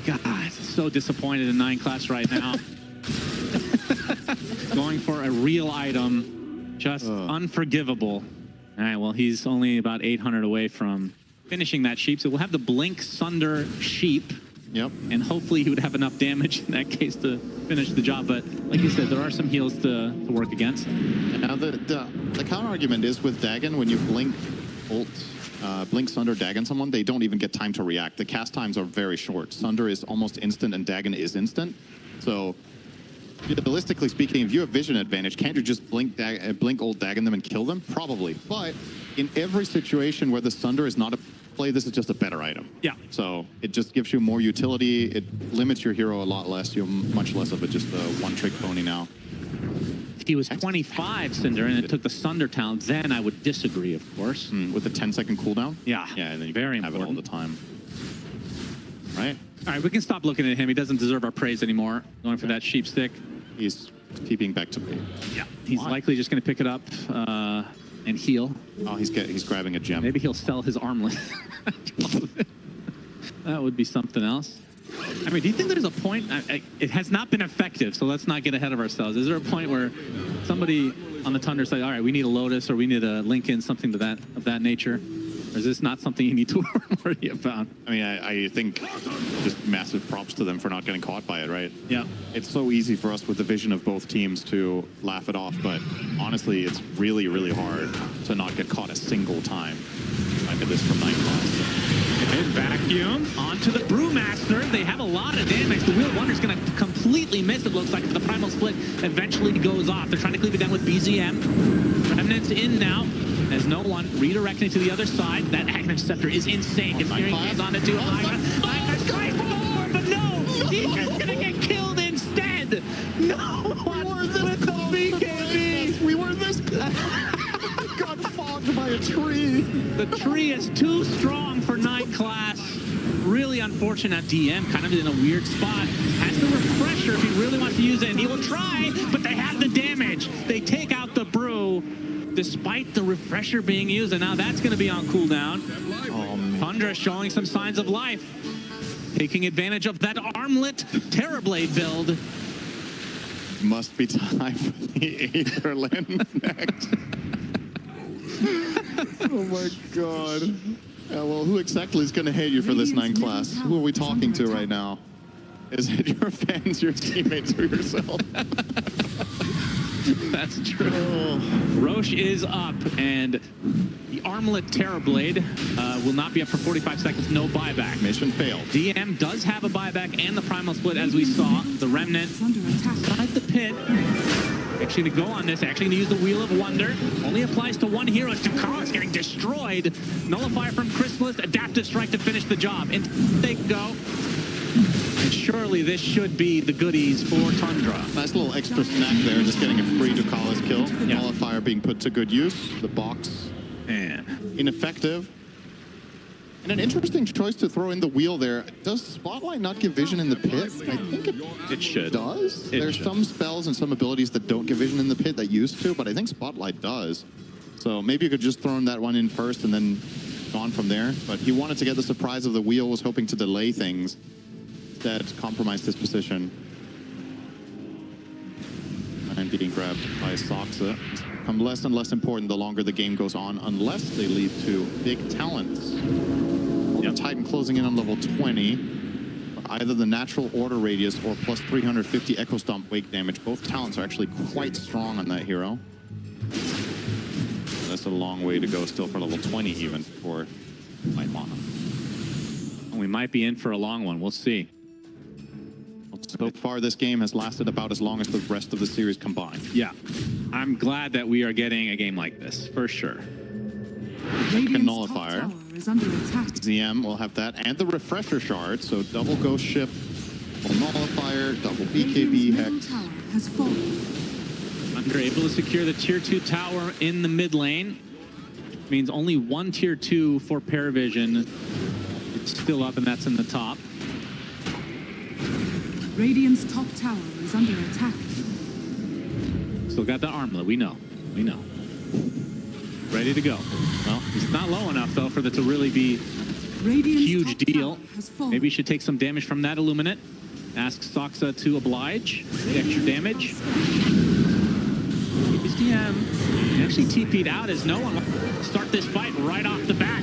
God, so disappointed in 9 class right now. Going for a real item, just unforgivable. All right, well, he's only about 800 away from finishing that sheep, so we'll have the Blink Sunder sheep. Yep. And hopefully he would have enough damage in that case to finish the job. But like you said, there are some heals to work against. Now the counter argument is with Dagon, when you blink ult, blink Sunder Dagon someone, they don't even get time to react. The cast times are very short. Sunder is almost instant and Dagon is instant. So realistically speaking, if you have vision advantage, can't you just blink ult Dagon them and kill them? Probably. But in every situation where the Sunder is not a play, this is just a better item. Yeah. So it just gives you more utility. It limits your hero a lot less. You're much less of just a one-trick pony now. If he was 25, Cinder, and it took the Sunder talent, then I would disagree, of course. With a 10-second cooldown? Yeah. Yeah, and then you very have important. it all the time. Right? All right, we can stop looking at him. He doesn't deserve our praise anymore. Going for that sheep stick. He's keeping back to me. Yeah. He's likely just going to pick it up and heal. Oh, he's grabbing a gem. Maybe he'll sell his armlet. That would be something else. I mean, do you think there's a point? It has not been effective, so let's not get ahead of ourselves. Is there a point where somebody on the Tundra says, all right, we need a Lotus or we need a Lincoln, something of that nature? Or is this not something you need to worry about? I mean, I think just massive props to them for not getting caught by it, right? Yeah. It's so easy for us with the vision of both teams to laugh it off, but honestly, it's really, really hard to not get caught a single time. Like this from 9 class. And vacuum onto the Brewmaster. They have a lot of damage. The Wheel of Wonder is going to completely miss, it looks like, if the Primal Split eventually goes off. They're trying to cleave it down with BZM. Remnant's in now. As no one redirecting to the other side. That Aghanim Scepter is insane. His hearing is on it too. Nightclass tries for more, but no! He's just gonna get killed instead! No one with the BKB! We were this got fogged by a tree. The tree is too strong for 9 class. Really unfortunate. DM kind of in a weird spot. Has the refresher if he really wants to use it, and he will try, but they have the damage. They take out the brew. Despite the refresher being used, and now that's going to be on cooldown. Tundra showing some signs of life. Taking advantage of that armlet Terrorblade build. Must be time for the Aetherland next. Oh my god. Yeah, well, who exactly is going to hate you for this 9 class? Who are we talking to right now? Is it your fans, your teammates, or yourself? That's true. Roche is up, and the Armlet Terrorblade will not be up for 45 seconds, no buyback. Mission failed. DM does have a buyback and the Primal Split, as we saw. The Remnant inside the pit. Actually going to go on this, actually going to use the Wheel of Wonder. Only applies to one hero. Tukar is getting destroyed. Nullifier from Chrysalis, Adaptive Strike to finish the job. And they go. And surely this should be the goodies for Tundra. Nice little extra snack there, just getting a free Ducalis kill. Yeah. Nullifier being put to good use. The box Man. ineffective. And an interesting choice to throw in the wheel there. Does Spotlight not give vision in the pit? I think It should. does. It There's should. some spells and some abilities that don't give vision in the pit that used to, but I think Spotlight does. So maybe you could just throw that one in first and then gone from there. But he wanted to get the surprise of the wheel, was hoping to delay things. Instead, compromised his position. And being grabbed by Soxa. Become less and less important the longer the game goes on, unless they lead to big talents. Yep. Titan closing in on level 20. Either the natural order radius or plus 350 Echo Stomp wake damage. Both talents are actually quite strong on that hero. That's a long way to go still for level 20 even for Light Mana. We might be in for a long one. We'll see. So far this game has lasted about as long as the rest of the series combined. Yeah. I'm glad that we are getting a game like this, for sure. Radiant's nullifier. top tower is under attack. ZM will have that and the refresher shard. So double ghost ship, double nullifier, double BKB Radiant's middle hex. tower has fallen. Under able to secure the tier 2 tower in the mid lane. Means only one tier 2 for Parivision. It's still up and that's in the top. Radiant's top tower is under attack. Still got the armlet, we know. We know. Ready to go. Well, he's not low enough though for that to really be Radiant's huge top deal. tower has fallen. Maybe he should take some damage from that Illuminate. Ask Soxa to oblige. The extra damage. His DM actually TP'd out as no one will start this fight right off the bat.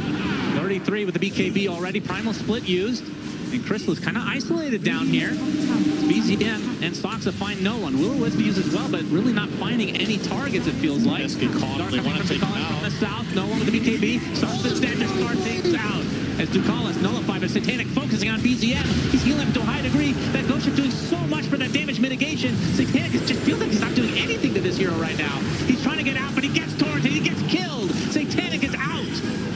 33 with the BKB already. Primal Split used. And Crystal is kind of isolated down here. BZM and Soxa find no one. Will-O-Wisp uses as well, but really not finding any targets, it feels like. Yes, get caught. Dark They coming wanna from take him Ducalis out. from the south. No one with the BKB. Starts to stand to start things out. As Ducalis nullified, but Satanic focusing on BZM. He's healing him to a high degree. That Ghost Ship doing so much for that damage mitigation. Satanic just feels like he's not doing anything to this hero right now. He's trying to get out, but he gets torrented. He gets killed. Satanic is out.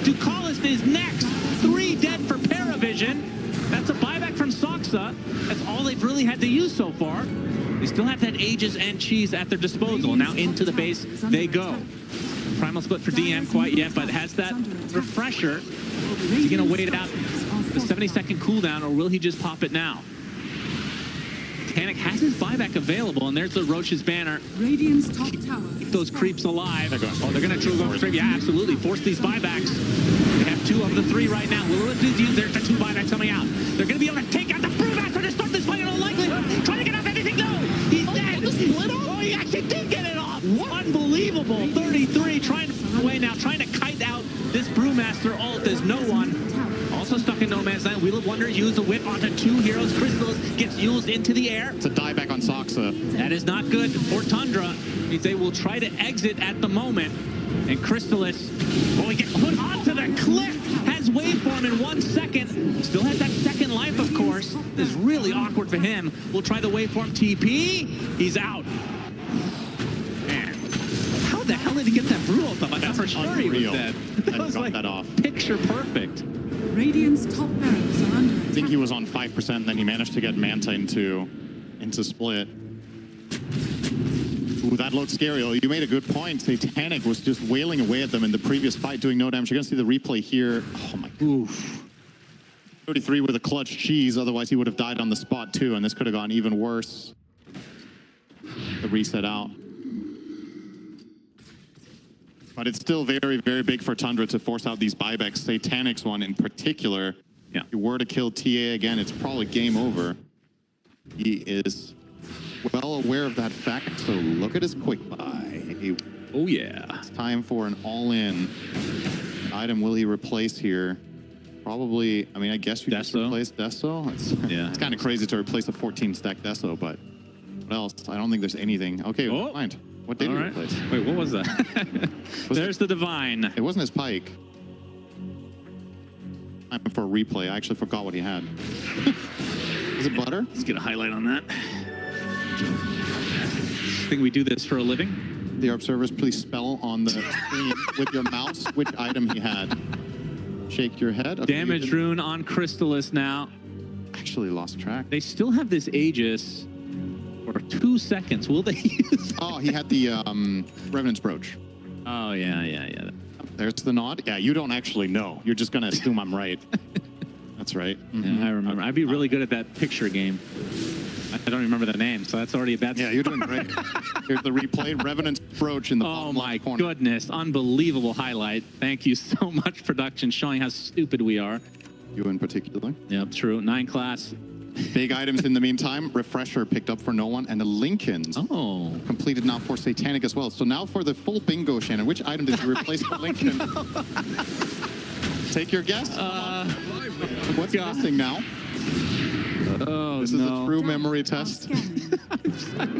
Ducalis is next. 3 dead for Parivision. That's a buyback from Soxa. That's all they've really had to use so far. They still have that Aegis and Cheese at their disposal. Now into the base they go. Primal Split for DM quite yet, but has that refresher. Is he going to wait it out the 70-second cooldown, or will he just pop it now? Titanic has his buyback available, and there's the Roche's banner. Radiant's top tower. Keep those creeps alive. They're going for it. Oh, they're going to true go for creep. Yeah, absolutely. Force these buybacks. They have 2 of the 3 right now. Will-O-Wisp is used. There's the 2 buybacks coming out. They're going to be able to take out the Brewmaster to start this fight in all likelihood. Trying to get off anything. No! He's dead. Oh, he actually did get it off. Unbelievable. 33 trying to run away now. Trying to kite out this Brewmaster ult. There's no one. Also stuck in no man's land. Wheel of Wonder used the whip onto 2 heroes. Crystals gets used into the air. It's a dieback on Soxa. That is not good for Tundra. Means they will try to exit at the moment. And Crystalis, he gets put onto the cliff. Has waveform in 1 second. Still has that second life, of course. This is really awkward for him. We'll try the waveform TP. He's out. Man, how the hell did he get that brew ult up? I thought for sure he was unreal. dead. That That was got like that off. picture perfect. Radiant's top barracks are under attack. I think he was on 5%, then he managed to get Manta into split. Ooh, that looked scary. Oh, you made a good point. Satanic was just wailing away at them in the previous fight, doing no damage. You're going to see the replay here. Oh, my God. Oof. 33 with a clutch cheese. Otherwise, he would have died on the spot, too, and this could have gone even worse. The reset out. But it's still very, very big for Tundra to force out these buybacks. Satanic's one in particular. Yeah. If you were to kill TA again, it's probably game over. He is well aware of that fact, so look at his quick buy. Oh, yeah. It's time for an all-in. What item will he replace here? Probably, I mean, I guess you just Deso. replace Deso. It's kind of crazy to replace a 14-stack Deso, but what else? I don't think there's anything. Okay, Oh. fine. What did All he right. replace? Wait, what was that? There's the Divine. It wasn't his pike. Time for a replay. I actually forgot what he had. Is it butter? Let's get a highlight on that. I think we do this for a living. The observers, please spell on the screen with your mouse which item he had. Shake your head. Okay, Damage rune on Crystalis now. actually actually lost track. They still have this Aegis for 2 seconds. Will they use? Oh, he had the Revenant's Brooch. Oh yeah. There's the nod. Yeah, you don't actually know. You're just gonna assume I'm right. That's right. Yeah, I remember. I'd be really good at that picture game. I don't remember the name, so that's already a bad. Yeah, you're doing great. Here's the replay. Revenant's Brooch in the Oh bottom my left corner. goodness, unbelievable highlight. Thank you so much, production, showing how stupid we are. You in particular. Yep, true. 9 class. Big items in the meantime. Refresher picked up for no one, and the Lincolns Oh. completed now for Satanic as well. So now for the full bingo, Shannon. Which item did you replace for Lincoln? Take your guess. What's missing now? Oh, This is a true memory test. You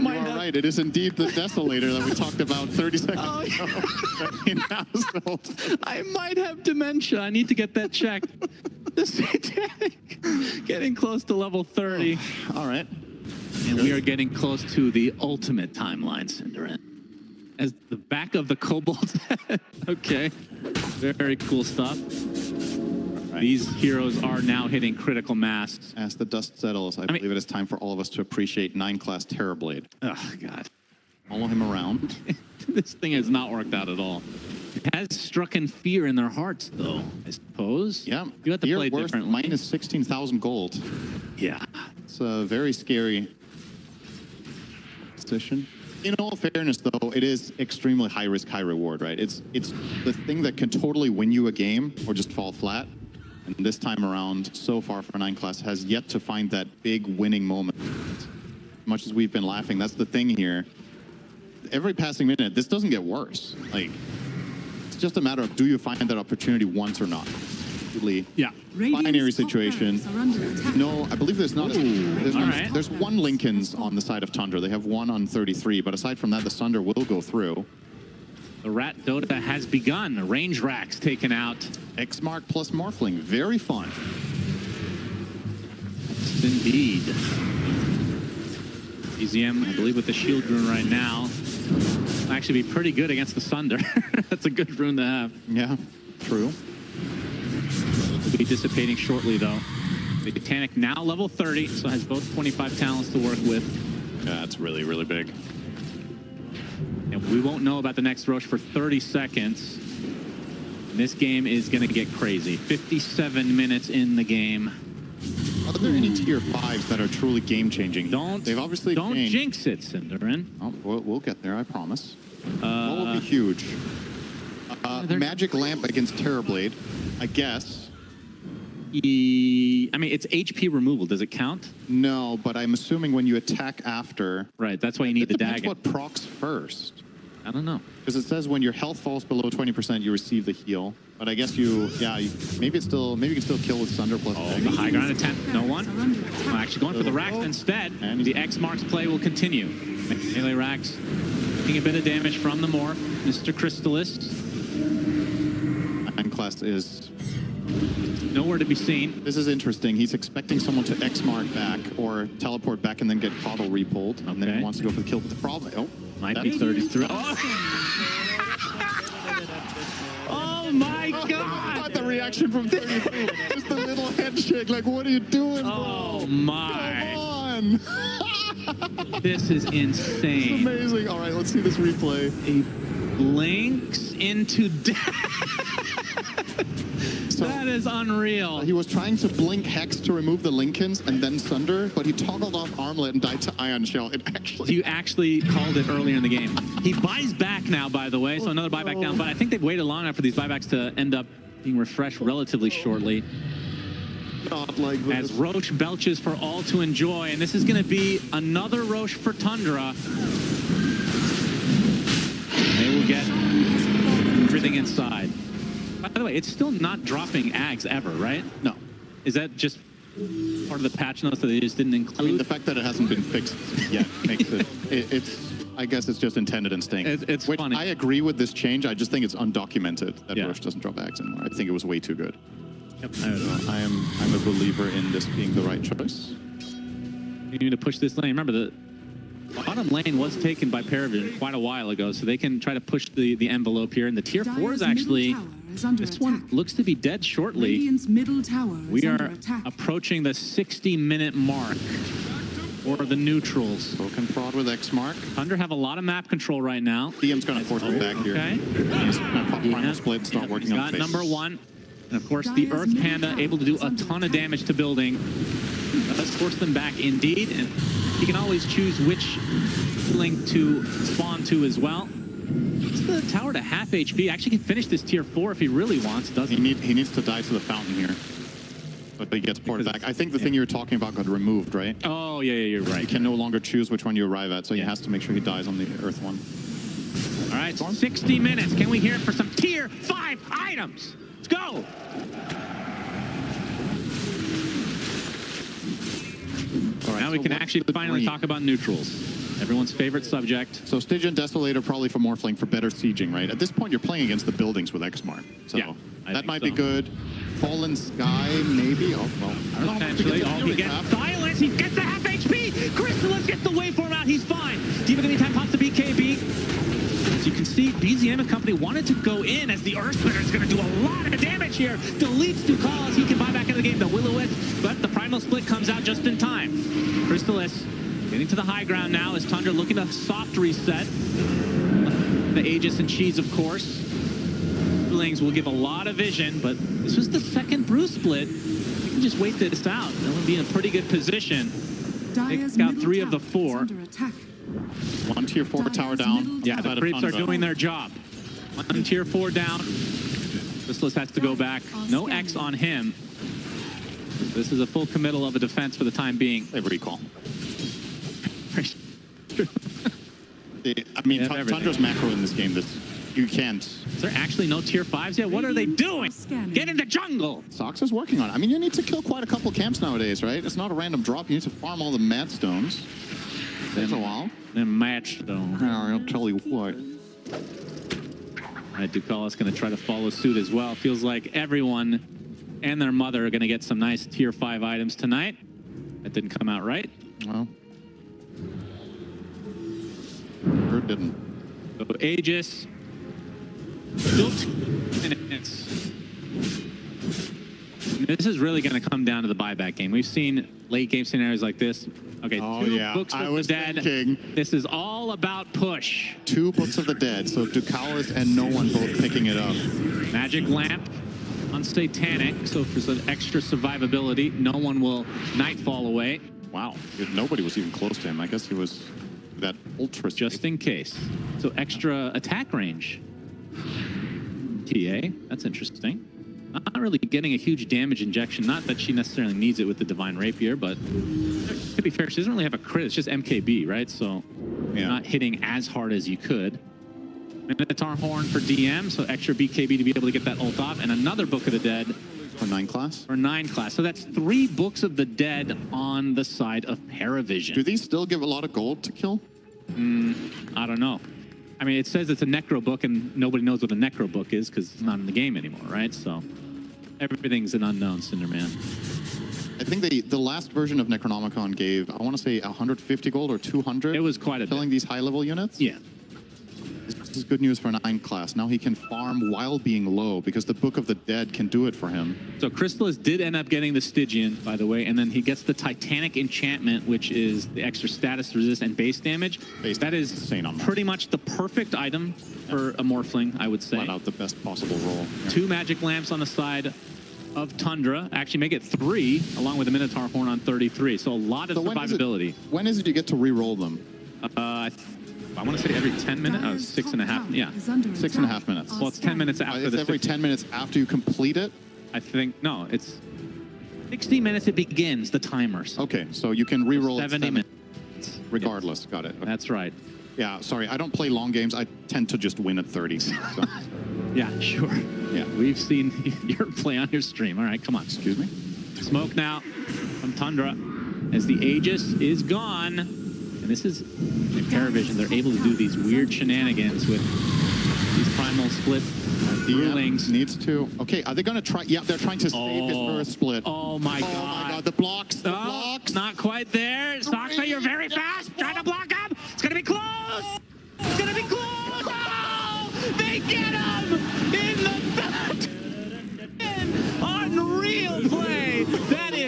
are right. It is indeed the Desolator that we talked about 30 seconds ago. I might have dementia. I need to get that checked. The Satanic getting close to level 30. All right. And we are getting close to the ultimate timeline, Cinderin. As the back of the Kobold's head. Okay. Very cool stuff. Right. These heroes are now hitting critical mass. As the dust settles, I believe it is time for all of us to appreciate 9 class Terrorblade. Oh, God. Follow him around. This thing has not worked out at all. It has struck in fear in their hearts, though, I suppose. Yeah. You have to Fear play worth differently. minus 16,000 gold. Yeah. It's a very scary position. In all fairness, though, it is extremely high risk, high reward, right? It's the thing that can totally win you a game or just fall flat. And this time around, so far for 9 class, has yet to find that big winning moment. As much as we've been laughing, that's the thing here. Every passing minute, this doesn't get worse. Like, it's just a matter of do you find that opportunity once or not. Really Yeah. binary situation. No, I believe there's not. There's one Lincoln's on the side of Tundra. They have one on 33, but aside from that, the Sunder will go through. The Rat Dota has begun. Range racks taken out. X-Mark plus Morphling. Very fun. Indeed. EZM, I believe, with the shield rune right now. Will actually be pretty good against the Sunder. That's a good rune to have. Yeah, true. Will be dissipating shortly, though. The Titanic now level 30, so has both 25 talents to work with. Yeah, that's really, really big. And we won't know about the next Roche for 30 seconds. And this game is going to get crazy. 57 minutes in the game. Are there any tier 5s that are truly game-changing? They've obviously don't changed. jinx it, Cinderin. Oh, we'll get there, I promise. What will be huge? Magic Lamp against Terrorblade, I guess. I mean, it's HP removal. Does it count? No, but I'm assuming when you attack after... Right, that's why you need the depends dagger. what procs first. I don't know. Because it says when your health falls below 20%, you receive the heal. But I guess maybe you can still kill with Sunder plus dagger. The high ground attempt, no one. Well, actually going for the racks instead. And the X marks play will continue. Melee racks taking a bit of damage from the morph. Mr. Crystalist. 9 class is... nowhere to be seen. This is interesting. He's expecting someone to X-mark back or teleport back and then get Coddle repulled. And then he wants to go for the kill. But the problem... Might be 33. Oh my God! The reaction from 33. Just a little head shake. Like, what are you doing, bro? Oh my! Come on! This is insane. This is amazing. All right, let's see this replay. He blinks into death. So, that is unreal. he was trying to blink Hex to remove the Lincolns and then Sunder, but he toggled off Armlet and died to Ion Shell. You actually called it earlier in the game. He buys back now, by the way, so another buyback down. But I think they've waited long enough for these buybacks to end up being refreshed relatively shortly. Not like this. As Roche belches for all to enjoy, and this is going to be another Roche for Tundra. They will get everything inside. By the way, it's still not dropping Ags ever, right? No. Is that just part of the patch notes that they just didn't include? I mean, the fact that it hasn't been fixed yet makes it's... I guess it's just intended instinct. It's Which funny. I agree with this change. I just think it's undocumented that Yeah. Roche doesn't drop Ags anymore. I think it was way too good. Yep. I'm a believer in this being the right choice. You need to push this lane. Remember, the bottom lane was taken by Parivision quite a while ago, so they can try to push the envelope here. And the tier 4 is actually is under This attack. one looks to be dead shortly. Radiant's middle tower We is under are attack. approaching the 60-minute mark for the neutrals. Broken prod with X mark. Thunder have a lot of map control right now. DM's gonna force him back here. Okay. He's gonna pop primal split, start He's working on got base. number one. And of course, the Dire's Earth middle Panda tower able to do is a under ton of attack. damage to building. Let's force them back indeed. And he can always choose which link to spawn to as well. It's the tower to half HP. Actually can finish this tier 4 if he really wants, doesn't he? He needs to die to the fountain here. But he gets ported back. I think the thing you were talking about got removed, right? Oh, yeah, you're right. He can no longer choose which one you arrive at, so he Yeah. has to make sure he dies on the Earth one. All right, 60 minutes. Can we hear it for some tier 5 items? Let's go. All right, Now we so can what's actually the finally dream? talk about neutrals. Everyone's favorite subject. So Stygian Desolator probably for Morphling for better sieging, right? At this point, you're playing against the buildings with X-Mark. So Yeah, I that think might so. be good. Fallen Sky, maybe. Oh, well, I don't know. Potentially. Oh, he gets silence. He gets the half HP. Crystallis gets the waveform out. He's fine. Diva Gimmy time pops the BKB. As you can see, BZM and company wanted to go in as the Earth Splitter is going to do a lot of damage here. Deletes Ducal as he can buy back into the game. The Will-O-Wisp, but the Primal Split comes out just in time. Crystallis getting to the high ground now as Tundra looking to soft reset. The Aegis and Cheese, of course. Blings will give a lot of vision, but this was the second Bruce split. You can just wait this out. They'll be in a pretty good position. Dire's got middle 3 of the tower is 4. under attack. One tier 4 tower down. Yeah, the Outside of creeps are Tundra. doing their job. One tier 4 down. Crystallis has to go back. No X on him. This is a full committal of a defense for the time being. They have recall. I mean, They have everything. Tundra's macro in this game. You can't. Is there actually no tier 5s yet? What are they doing? Get in the jungle! Sox is working on it. I mean, you need to kill quite a couple camps nowadays, right? It's not a random drop. You need to farm all the mad stones. Takes a while. Then match though. I'll tell you what. Right, Ducalis going to try to follow suit as well. Feels like everyone and their mother are going to get some nice tier 5 items tonight. That didn't come out right. Well, sure didn't. So Aegis. Still 2 minutes. This is really going to come down to the buyback game. We've seen late game scenarios like this. Okay, Oh, 2 yeah. books I of the was dead. thinking. This is all about push. 2 Books of the Dead. So Ducalis and no one both picking it up. Magic Lamp on Satanic, so for some extra survivability, no one will Nightfall away. Wow. Nobody was even close to him. I guess he was that ultra. Just in case. So extra attack range. TA, that's interesting. Not really getting a huge damage injection. Not that she necessarily needs it with the Divine Rapier, but to be fair, she doesn't really have a crit. It's just MKB, right? So Yeah. not hitting as hard as you could. Minotaur Horn for DM, so extra BKB to be able to get that ult off. And another Book of the Dead For 9 class. for 9 class. So that's 3 Books of the Dead on the side of Parivision. Do these still give a lot of gold to kill? I don't know. I mean, it says it's a Necro book, and nobody knows what a Necro book is because it's not in the game anymore, right? So everything's an unknown, Cinderman. I think the last version of Necronomicon gave, I want to say 150 gold or 200. It was quite a killing bit. these high-level units. Yeah. This is good news for 9 class. Now he can farm while being low because the Book of the Dead can do it for him. So Crystallis did end up getting the Stygian, by the way, and then he gets the Titanic enchantment, which is the extra status resist and base damage. That is insane on that. pretty much the perfect item for a Morphling, I would say. Flat out the best possible roll. Yeah. 2 magic lamps on the side of Tundra. Actually make it 3, along with the Minotaur Horn on 33. So a lot of So survivability. when is it you get to re-roll them? I want to say every 10 minutes. Oh, 6.5. Yeah. 6.5 minutes. Well, it's 10 minutes after It's the every 60. 10 minutes after you complete it? I think, no, it's 60 minutes it begins, the timers. Okay, so you can re-roll it 70 minutes. regardless. Got it. Okay. That's right. Yeah, sorry, I don't play long games. I tend to just win at 30. So. Yeah, sure. Yeah. We've seen your play on your stream. All right, come on. Excuse me? Smoke now from Tundra as the Aegis is gone. And this is in Parivision. They're able to do these weird shenanigans with these primal split rulings. Needs to. Okay, are they going to try? Yeah, they're trying to save his first split. Oh my God. Oh my God, the blocks. The Oh, blocks. not quite there. Soxa, you're very fast. Trying to block him. It's going to be close. It's going to be close. Oh, they get him in the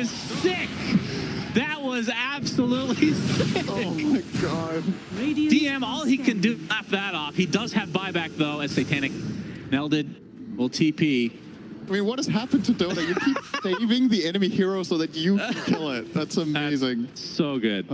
is sick. That was absolutely sick. Oh my god. Radiant DM, all he can do, laugh that off. He does have buyback, though, as Satanic melded will TP. I mean, what has happened to Dota? You keep saving the enemy hero so that you can kill it. That's amazing. So good.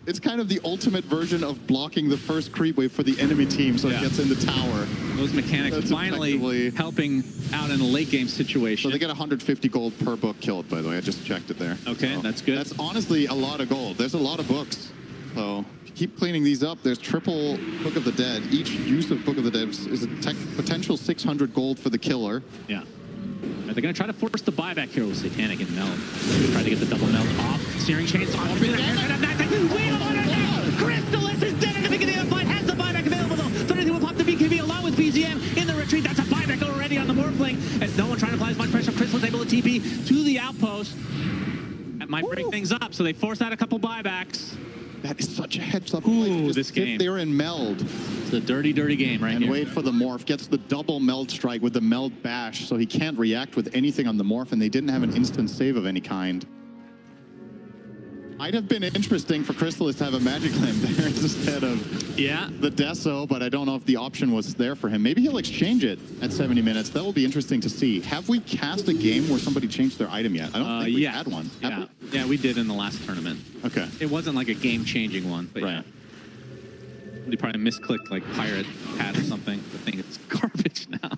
It's kind of the ultimate version of blocking the first creep wave for the enemy team so it gets in the tower. Those mechanics That's finally effectively- helping out in a late game situation. So they get 150 gold per book killed, by the way. I just checked it there. Okay, So that's good. That's honestly a lot of gold. There's a lot of books. So if you keep cleaning these up, there's triple Book of the Dead. Each use of Book of the Dead is a potential 600 gold for the killer. Yeah. They're going to try to force the buyback here with Satanic and Meld. Try to get the double Meld off. Searing Chains on. Crystallis is dead at the beginning of the fight. Has the buyback available though. Thunderhead will pop the BKB along with BZM in the retreat. That's a buyback already on the Morphling. As no one trying to apply as much pressure. Crystallis able to TP to the outpost. That might break things up. So they force out a couple buybacks. That is such a heads-up Ooh, play. Just this sit game. there and meld. It's a dirty, dirty game right And here. wait for the morph. Gets the double meld strike with the meld bash, so he can't react with anything on the morph, and they didn't have an instant save of any kind. Might have been interesting for Crystallis to have a Magic Lamp there instead of the Deso, but I don't know if the option was there for him. Maybe he'll exchange it at 70 minutes. That will be interesting to see. Have we cast a game where somebody changed their item yet? I don't think we had one. Have we? Yeah, we did in the last tournament. Okay. It wasn't like a game-changing one, but yeah. They probably misclicked like pirate hat or something. The thing is garbage now.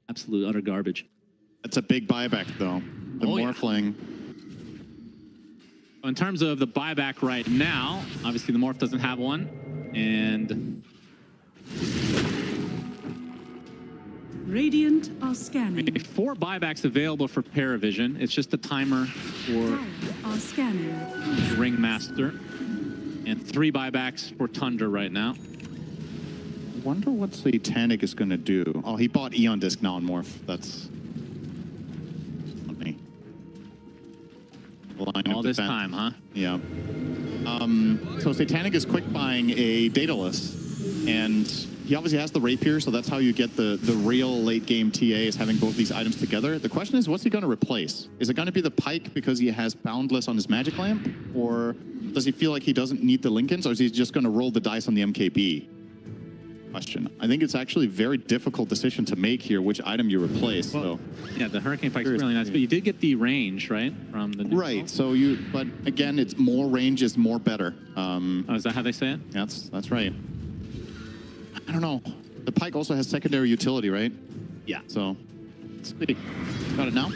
Absolute utter garbage. That's a big buyback, though. The Morphling. In terms of the buyback right now, obviously the Morph doesn't have one, and Radiant are scanning. 4 buybacks available for Parivision. It's just a timer for Dire are scanning. Ringmaster, and 3 buybacks for Tundra right now. I wonder what Satanic is going to do. Oh, he bought Eon Disc now on Morph. That's funny. All this time, huh? Yeah. So Satanic is quick buying a Daedalus, and he obviously has the Rapier, so that's how you get the real late game TA, is having both these items together. The question is, what's he going to replace? Is it going to be the Pike because he has Boundless on his Magic Lamp, or does he feel like he doesn't need the Lincolns, or is he just going to roll the dice on the MKB? Question. I think it's actually a very difficult decision to make here, which item you replace. Well, so yeah, the Hurricane Pike's really nice, but you did get the range, right, from the new right. So but again, it's more range is more better. Oh, is that how they say it? That's right. I don't know. The Pike also has secondary utility, right? Yeah. So let's see. Got it now.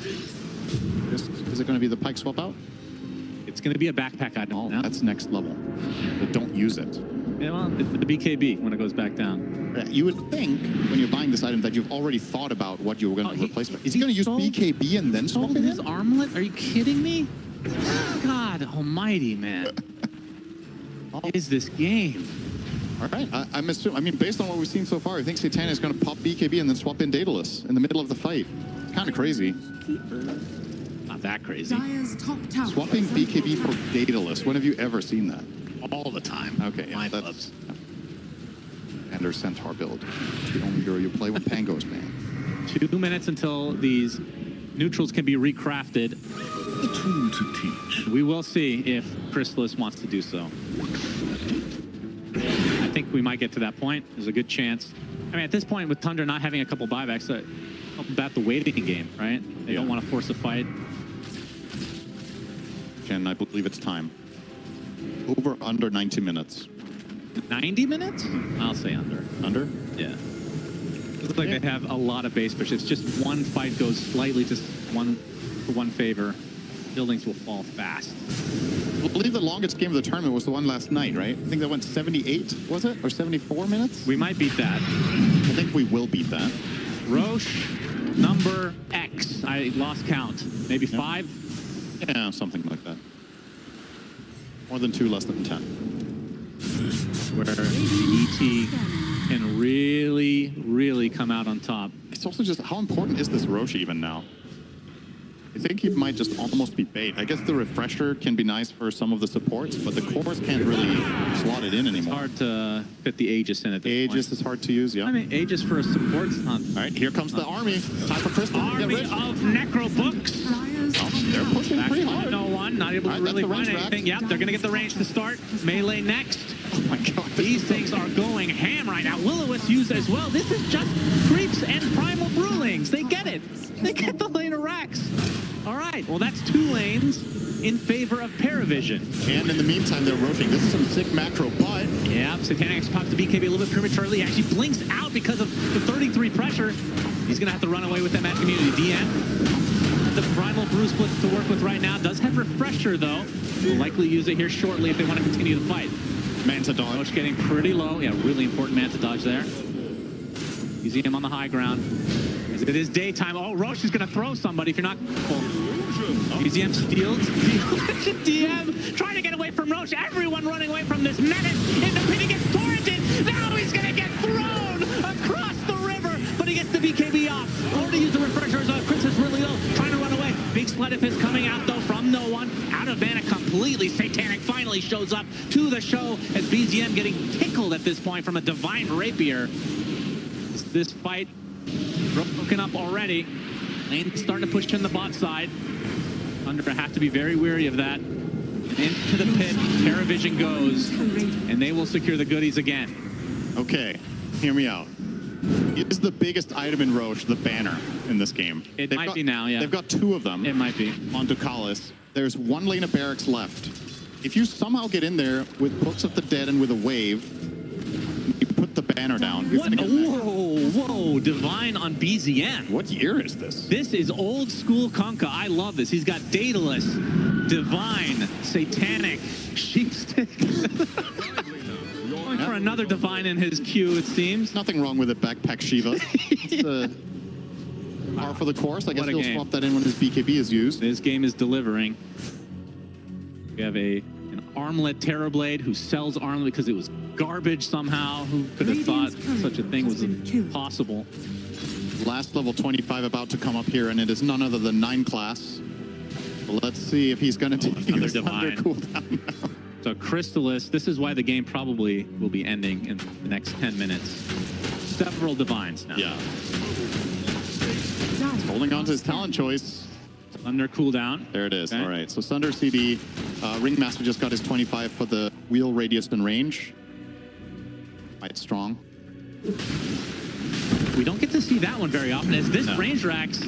Is it going to be the Pike swap out? It's going to be a backpack item Oh, now. that's next level. But don't use it. Yeah, well, the BKB when it goes back down. Yeah, you would think when you're buying this item that you've already thought about what you were going to replace it. Is he going to use BKB and then swap it his in? armlet? Are you kidding me? God almighty, man. What is this game? All right. I'm assuming. I mean, based on what we've seen so far, I think Satana is going to pop BKB and then swap in Daedalus in the middle of the fight. It's kind of crazy. Not that crazy. Dire's top tower. Swapping BKB for Daedalus. When have you ever seen that? All the time. Okay, yeah, My that's loves. Ender Centaur build. The only hero you play when Pango's banned. 2 minutes until these neutrals can be recrafted. A tool to teach. We will see if Crystallis wants to do so. I think we might get to that point. There's a good chance. I mean, at this point, with Tundra not having a couple buybacks, about the waiting game, right? They don't want to force a fight. Jen, I believe it's time. Over under 90 minutes. 90 minutes? I'll say under. Under? Yeah. It looks like they have a lot of base push. If just one fight goes slightly just one favor, buildings will fall fast. I believe the longest game of the tournament was the one last night, right? I think that went 78, was it? Or 74 minutes? We might beat that. I think we will beat that. Roche, number X. I lost count. Maybe 5? Yeah, something like that. More than 2, less than 10. Where ET can really, really come out on top. It's also just, how important is this Roche even now? I think it might just almost be bait. I guess the refresher can be nice for some of the supports, but the cores can't really slot it in anymore. Hard to fit the Aegis in at this point. Aegis is hard to use, yeah. I mean, Aegis for a support's not. All right, here comes the army. Time for Crystal. Army of Necro Books. They're pushing Back pretty to hard. no one, not able to All right, really that's the find range anything. racks. Yep, they're going to get the range to start. Melee next. Oh my god. These things are going ham right now. Will-O-Wisp used as well. This is just creeps and primal brewlings. They get it. They get the lane of racks. All right, well, that's 2 lanes in favor of Parivision. And in the meantime, they're rotating. This is some sick macro, but... Yeah, Satanic pops the BKB a little bit prematurely. He actually blinks out because of the 33 pressure. He's going to have to run away with them at community. DM. The primal brew splits to work with right now. Does have refresher, though. Will likely use it here shortly if they want to continue the fight. Manta dodge. Roche getting pretty low. Yeah, really important Manta dodge there. Museum on the high ground. As it is daytime. Oh, Roche is going to throw somebody if you're not careful. Museum steals. DM trying to get away from Roche. Everyone running away from this menace. In the pit, he gets torrented. Now he's going to get thrown across the river. But he gets the BKB off. Or to use the refreshers. Chris is really low. Trying to run away. Big sled of his coming out, though, from no one. Out of mana completely. Satanic finally shows up to the show as BZM getting tickled at this point from a Divine Rapier. This fight broken up already. Lane starting to push in the bot side. Tundra have to be very wary of that. And into the pit, Parivision goes, and they will secure the goodies again. Okay, hear me out. Is the biggest item in Roche the banner in this game? It might be now, yeah. They've got 2 of them. It might be. On Ducalis. There's 1 lane of barracks left. If you somehow get in there with Books of the Dead and with a wave, you put the banner down. What? Whoa, Divine on BZM. What year is this? This is old school Kunkka. I love this. He's got Daedalus, Divine, Satanic, Sheepstick. Going for another Divine in his queue, it seems. Nothing wrong with it, Backpack Shiva. It's the par for the course. I guess he'll swap that in when his BKB is used. This game is delivering. We have an armlet Terrorblade who sells armlet because it was garbage somehow. Who could have thought such a thing was impossible? Last level 25 about to come up here, and it is none other than 9 class. But let's see if he's going to take another his Divine cooldown now. So Crystallis, this is why the game probably will be ending in the next 10 minutes. Several Divines now. Yeah. Holding on to his talent choice. Under cooldown. There it is. Okay. All right. So Sunder CD. Ringmaster just got his 25 for the wheel radius and range. Quite strong. We don't get to see that one very often. As this range racks,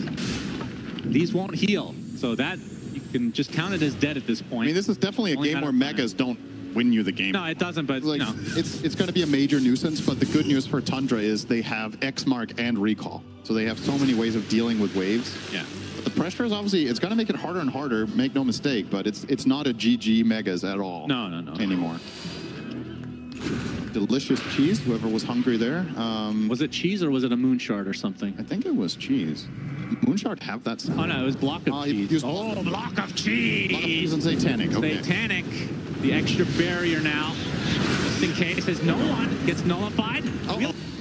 these won't heal. So that, you can just count it as dead at this point. I mean, this is definitely a game where megas don't win you the game. No, it doesn't, but like, no. It's going to be a major nuisance, but the good news for Tundra is they have X mark and recall. So they have so many ways of dealing with waves. Yeah. But the pressure is obviously, it's going to make it harder and harder, make no mistake, but it's not a GG megas at all. No. Anymore. Delicious cheese, whoever was hungry there. Was it cheese or was it a moonshard or something? I think it was cheese. Moonshard have that sound? Oh no, it was block of cheese. Oh, block of cheese! Block of cheese and Satanic, okay. Satanic, the extra barrier now. Just in case, as no one gets nullified.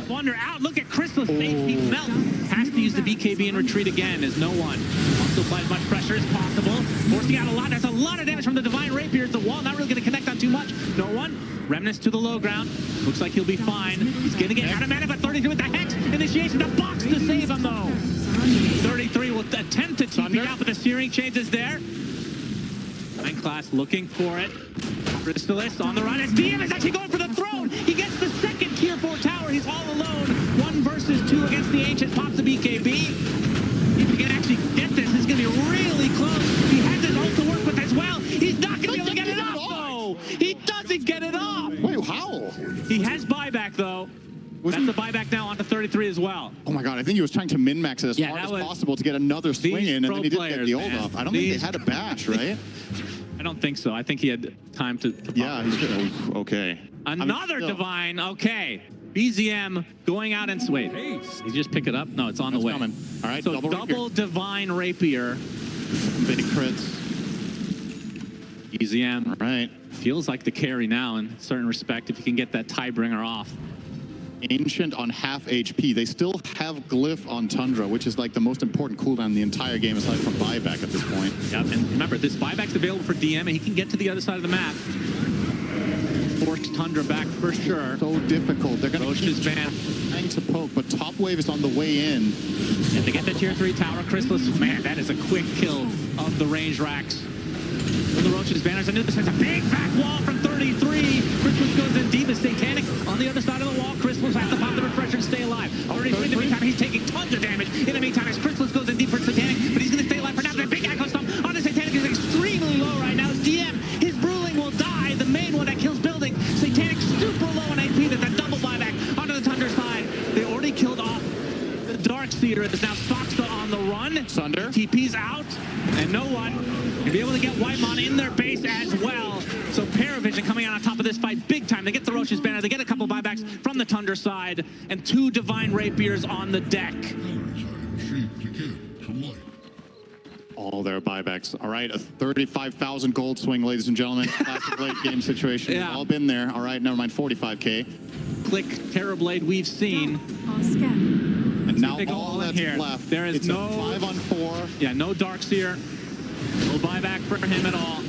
Wander out, look at Crystal safety melt. Has to use the BKB and retreat again as no one wants to apply as much pressure as possible. Forcing out a lot, that's a lot of damage from the Divine Rapier. The wall not really going to connect on too much. No one. Remnants to the low ground. Looks like he'll be fine. He's going to get out of mana, but 33 with the Hex initiation. The box to save him, though. 33 will attempt to TP out, but the steering change is there. 9 class looking for it. Crystallis on the run. As DM is actually going for the throne. He gets the second tier 4 tower. He's all alone. 1 versus 2 against the Ancient. Pops the BKB. If he can actually get this, it's going to be really close. He has his ult to work with as well. He's not going to be able to get it off, though. He doesn't get it off. Wait, how? He has buyback, though. That's the buyback now onto 33 as well. Oh my god, I think he was trying to min-max it as hard as possible to get another swing in, and then he didn't get the ult off. I don't think they had a bash, right? I don't think so. I think he had time to yeah, he's okay. Another Divine, okay. BZM going out and wait. You just pick it up? No, it's on the way. Coming. All right, so double Divine Rapier. Big crits. BZM. All right. Feels like the carry now in a certain respect if you can get that Tidebringer off. Ancient on half HP. They still have Glyph on Tundra, which is like the most important cooldown in the entire game aside from buyback at this point. Yep, and remember, this buyback's available for DM, and he can get to the other side of the map. Force Tundra back for sure. So difficult. They're going to keep trying to poke, but top wave is on the way in. And they get the tier 3 tower. Chrysalis, man, that is a quick kill of the range racks. For the Roach's banners, I knew this was a big back wall from 33. Chrysalis goes in deep as Satanic on the other side of the wall. Chrysalis has to pop the refresher and stay alive. Already in the meantime, he's taking tons of damage. In the meantime, as Chrysalis goes in deep for Satanic, but he's going to stay alive for now. The big echo stomp on the Satanic is extremely low right now. It's DM. His Bruling will die. The main one that kills building. Satanic super low on AP. That's a double buyback onto the Tundra side. They already killed off the Darkseer. It's now Soxa on the run. Sunder. TP's out, and no one to be able to get Whitemon in their base as well. So Parivision coming out on top of this fight big time. They get the Roche's banner, they get a couple buybacks from the Tundra side, and 2 Divine Rapiers on the deck. All their buybacks. All right, a 35,000 gold swing, ladies and gentlemen. Classic late game situation. Yeah. We've all been there. All right, never mind, 45K. Click Terrorblade we've seen. And now They go all all in that's here. left. There is it's no a 5-on-4. Yeah, no Darkseer. No buyback for him at all.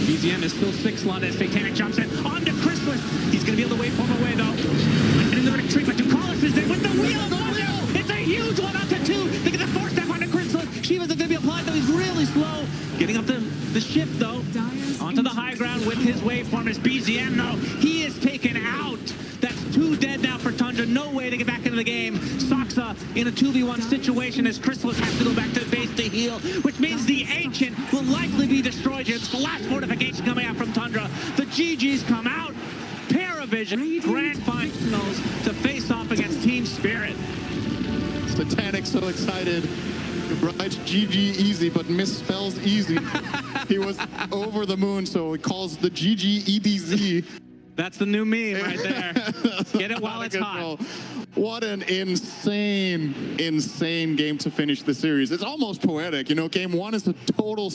BZM is still 6 London. Satanic jumps in onto Chrysalis. He's going to be able to wait for him away, though. And in the retreat, but Ducalis is there with the wheel. It's a huge one up to 2. They get the 4-step onto Chrysalis. Shiva's going to be applied, though. He's really slow. Getting up the ship, though. Onto the high ground with his waveform is BZM, though. He is taken out. That's 2 dead now for Tundra. No way to get back into the game. Soxa in a 2v1 situation as Chrysalis has to go back to the base to heal, which means the Ancient will likely be destroyed here. It's the last fortification coming out from Tundra. The GGs come out. Parivision grand finals to face off against Team Spirit. Satanic so excited. He writes GG easy, but misspells easy. He was over the moon, so he calls the GG EBZ. That's the new meme right there. Get it while it's hot. Roll. What an insane, insane game to finish the series. It's almost poetic. You know, game 1 is a total